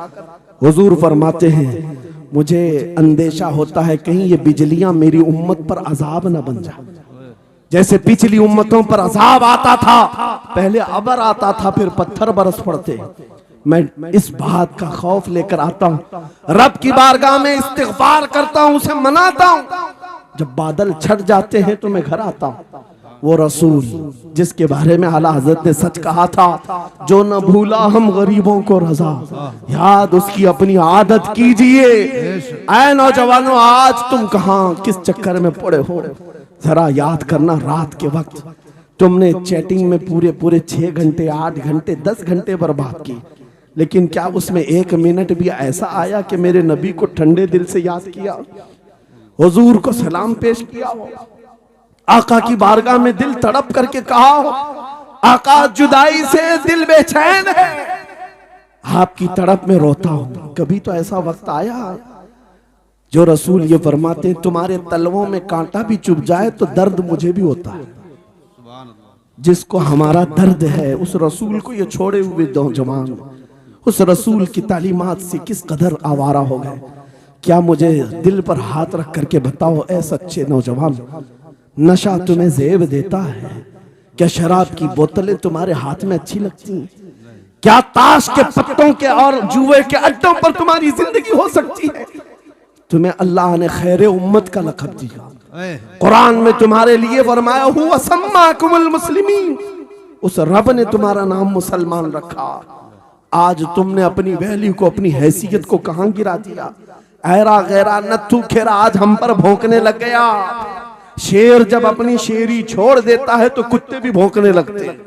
A: हुजूर फरमाते हैं मुझे अंदेशा होता है कहीं ये बिजलियां मेरी उम्मत पर अजाब न बन जाए, जैसे पिछली उम्मतों पर अजाब आता था, पहले अबर आता था फिर पत्थर बरस पड़ते। मैं इस बात का खौफ लेकर आता हूँ, रब की बारगाह में इस्तिग़फार करता हूँ, उसे मनाता हूँ। जब बादल छट जाते हैं तो मैं घर आता हूँ। वो रसूल जिसके बारे में आला हजरत ने सच कहा था, जो न भूला हम गरीबों को रजा, याद उसकी अपनी आदत कीजिए। ऐ नौजवानों आज तुम कहाँ किस चक्कर में पड़े हो, जरा याद करना। रात के वक्त तुमने चैटिंग में पूरे पूरे 6 घंटे 8 घंटे 10 घंटे बर्बाद की, लेकिन क्या उसमें 1 मिनट भी ऐसा आया कि मेरे नबी को ठंडे दिल से याद किया, हुजूर को सलाम पेश किया हो, आका की बारगाह में दिल तड़प करके कहा हो, आका जुदाई से दिल बेचैन है, आपकी तड़प में रोता हूं। कभी तो ऐसा वक्त आया जो रसूल ये फरमाते हैं तुम्हारे तलवों में कांटा भी चुभ जाए तो दर्द मुझे भी होता है। जिसको हमारा दर्द है उस रसूल को ये छोड़े हुए नौजवान उस रसूल की तालीमात से किस कदर आवारा हो गए। क्या मुझे दिल पर हाथ रख करके बताओ ऐ सच्चे नौजवान, नशा तुम्हें जेब देता है? क्या शराब की बोतलें तुम्हारे हाथ में अच्छी लगती हैं? क्या ताश के पत्तों के और जुए के अड्डों पर तुम्हारी जिंदगी हो सकती है? तुम्हें अल्लाह ने खैर उम्मत का लक़ब दिया, कुरान में तुम्हारे लिए फरमाया हुआ सम्माकुमुल मुस्लिमीन, उस रब ने तुम्हारा नाम मुसलमान रखा। आज तुमने अपनी वैल्यू को अपनी हैसियत को कहां गिरा दिया? ऐरा गैरा नत्थू खेरा आज हम पर भौंकने लग गया। शेर जब अपनी शेरी छोड़ देता है तो कुत्ते भी भौंकने लगते हैं।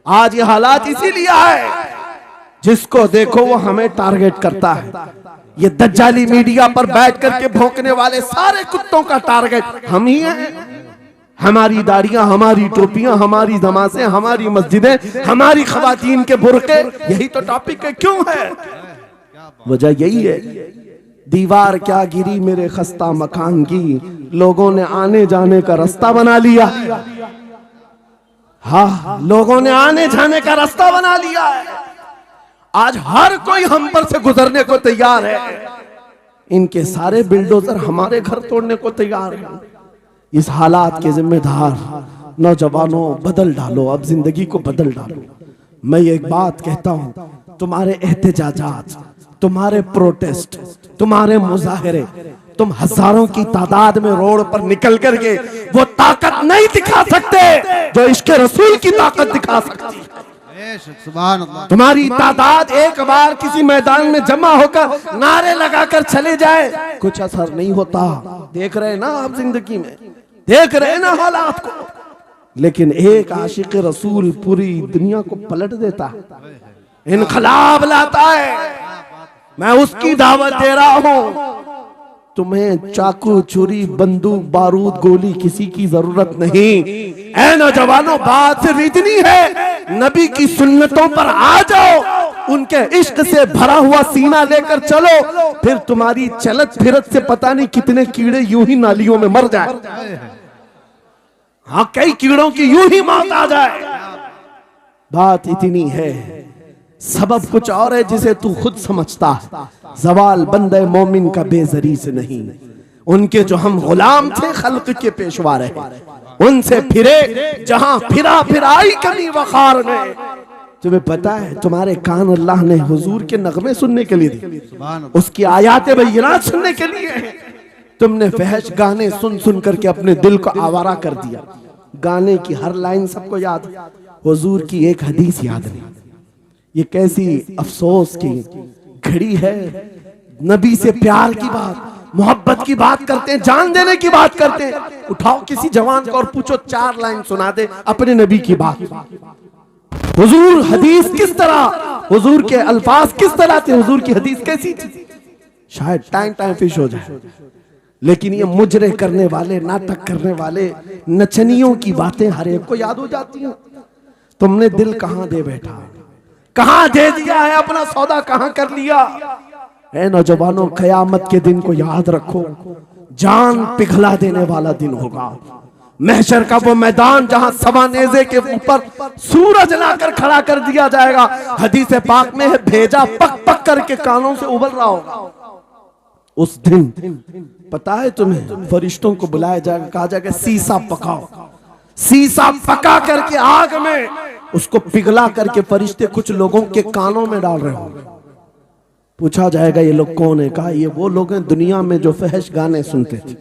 A: आज ये हालात इसीलिए है, जिसको देखो वो हमें टारगेट करता है। ये दज्जाली मीडिया पर बैठ करके भौंकने वाले सारे कुत्तों का टारगेट हम ही हैं। हमारी दाढ़ियां, हमारी टोपियां, हमारी नमाज़ें, हमारी मस्जिदें, हमारी खवातीन के बुर्के, यही तो टॉपिक है। क्यों है? वजह यही है, दीवार क्या गिरी मेरे खस्ता मकान की, लोगों ने आने जाने का रास्ता बना लिया। हाँ, लोगों ने आने जाने का रास्ता बना लिया है। आज हर कोई हम पर से गुजरने को तैयार है। इनके सारे बिल्डोजर हमारे घर तोड़ने को तैयार है। इस हालात के जिम्मेदार नौजवानों, बदल डालो, अब जिंदगी को बदल डालो। मैं एक बात कहता हूं, तुम्हारे एहतजाजात, तुम्हारे प्रोटेस्ट, तुम्हारे मुजाहरे, तुम हजारों की तादाद में रोड पर निकल करके वो ताकत नहीं दिखा सकते जो इश्क रसूल की ताकत दिखा सकती है।
B: सुभान अल्लाह।
A: तुम्हारी तादाद एक बार किसी मैदान में जमा होकर नारे लगाकर चले जाए, कुछ असर नहीं होता। देख रहे ना आप, जिंदगी में देख रहे ना हालात को। लेकिन एक आशिक रसूल पूरी दुनिया को पलट देता है, इनकलाब लाता है। मैं उसकी दावत दे रहा हूं। तुम्हें चाकू, छुरी, बंदूक, बारूद, गोली किसी की जरूरत नहीं। ऐ नौजवानों, बात सिर्फ इतनी है, नबी की सुन्नतों पर आ जाओ, उनके इश्क से भरा हुआ सीना लेकर चलो, फिर तुम्हारी चलत फिरत से पता नहीं कितने कीड़े यूं ही नालियों में मर जाए। हाँ, कई कीड़ों की यूं ही मौत आ जाए। बात इतनी है, सबब कुछ और है जिसे तू खुद समझता है। जवाल बंदे मोमिन का बेजरी से नहीं, उनके जो हम गुलाम थे खल्क के पेशवा रहे, उनसे फिरे जहां फिरा फिराई कमी वखार ने। तुम्हें पता है, तुम्हारे कान अल्लाह ने हुजूर के नगमे सुनने के लिए दी, उसकी आयात बय्यिनात सुनने के लिए। तुमने फहश गाने सुन सुन करके अपने दिल को आवारा कर दिया। गाने की हर लाइन सबको याद, हुजूर की एक हदीस याद नहीं। ये कैसी अफसोस की घड़ी है। नबी से प्यार की बात, मोहब्बत की बात करते हैं, जान देने की बात करते हैं। उठाओ किसी जवान को और पूछो 4 लाइन सुना दे अपने नबी की बात। हुजूर हदीस किस तरह, हुजूर के अल्फाज किस तरह थे, हुजूर की हदीस कैसी थी, शायद टाइम फिश हो जाए। लेकिन ये मुजरे करने वाले, नाटक करने वाले, नचनियों की बातें हर एक को याद हो जाती हैं। तुमने दिल कहां दे बैठा, कहां दे दिया है, अपना सौदा कहां कर लिया है। नौजवानों, कयामत के दिन को याद रखो, जान पिघला देने वाला दिन होगा। महशर का वो मैदान जहां सवानेजे के ऊपर सूरज लाकर खड़ा कर दिया जाएगा। हदीस पाक में है, भेजा पक पक करके कानों से उबल रहा होगा। उस दिन पता है तुम्हें, फरिश्तों को बुलाया जाएगा, कहा जाएगा सीसा पकाओ। सीसा पका करके आग में उसको पिघला करके फरिश्ते कुछ लोगों के कानों में डाल रहे होंगे। पूछा जाएगा ये लोग कौन है? कहा ये वो लोग हैं दुनिया में जो फहश गाने सुनते थे,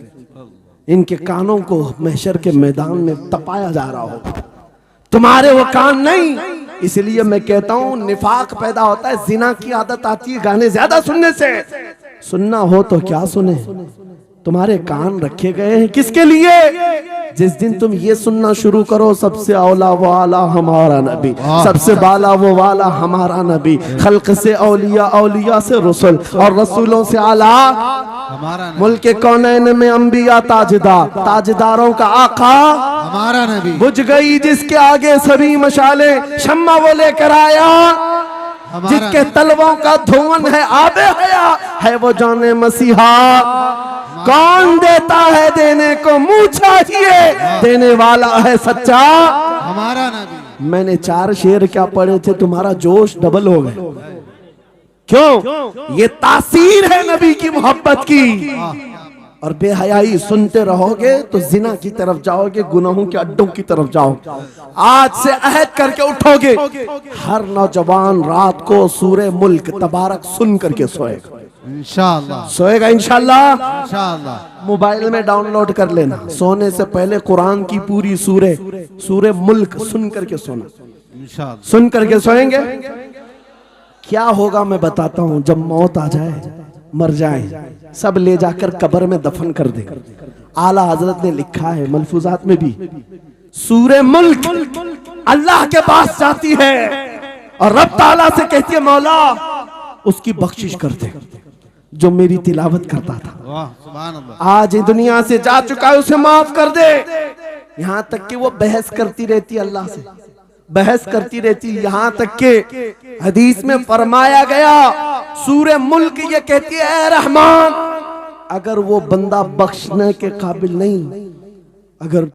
A: इनके कानों को महशर के मैदान में तपाया जा रहा होगा, तुम्हारे वो कान नहीं। इसलिए मैं कहता हूं, निफाक पैदा होता है, जिना की आदत आती है गाने ज्यादा सुनने से। सुनना हो तो क्या सुने, तुम्हारे कान रखे गए हैं किसके लिए? जिस दिन तुम ये सुनना शुरू करो, सबसे औला वो आला हमारा नबी, सबसे बाला वो वाला हमारा नबी, खल्क से औलिया, औलिया से रसूल, और रसूलों से आला हमारा नबी, मुल्क कौनैन में अंबिया ताजदार, ताजदारों का आका
B: हमारा नबी।
A: बुझ गई जिसके आगे सभी मशाले, शम्मा वो लेकर आया जिसके तलवों का धुआं है आबे हया, है वो जाने मसीहा। कौन देता है देने को मुंह चाहिए, देने वाला है सच्चा
B: हमारा नबी।
A: मैंने 4 शेर क्या पढ़े थे, तुम्हारा जोश डबल हो गए। क्यों? ये तासीर है नबी की मोहब्बत की। और बेहयाई सुनते रहोगे तो जिना की तरफ जाओगे, गुनाहों के अड्डों की तरफ जाओगे। आज से अहद करके उठोगे, हर नौजवान रात को सूरे मुल्क तबारक सुन करके सोएगा,
B: इंशाअल्लाह
A: सोएगा इंशाअल्लाह।
B: इंशाअल्लाह
A: मोबाइल में डाउनलोड कर लेना, सोने से पहले कुरान की पूरी सूरे मुल्क सुन करके सोना,
B: इंशाअल्लाह
A: सुन करके सोएंगे। क्या होगा मैं बताता हूं, जब मौत आ जाए, मर जाए, सब ले जाकर कब्र में दफन कर दे। आला हजरत ने लिखा है मलफूजात में भी, सूरे मुल्क अल्लाह के पास जाती है और रब ताला से कहती है, मौला उसकी बख्शिश कर दे जो मेरी तिलावत करता था,
B: वाह सुभान अल्लाह,
A: आज दुनिया से जा चुका है, उसे माफ कर दे। यहां तक कि वो बहस करती रहती अल्लाह से, बहस करती रहती। यहां तक के हदीस में फरमाया गया, सूरह मुल्क ये कहती है, ऐ रहमान, अगर वो बंदा बख्शने के काबिल नहीं, अगर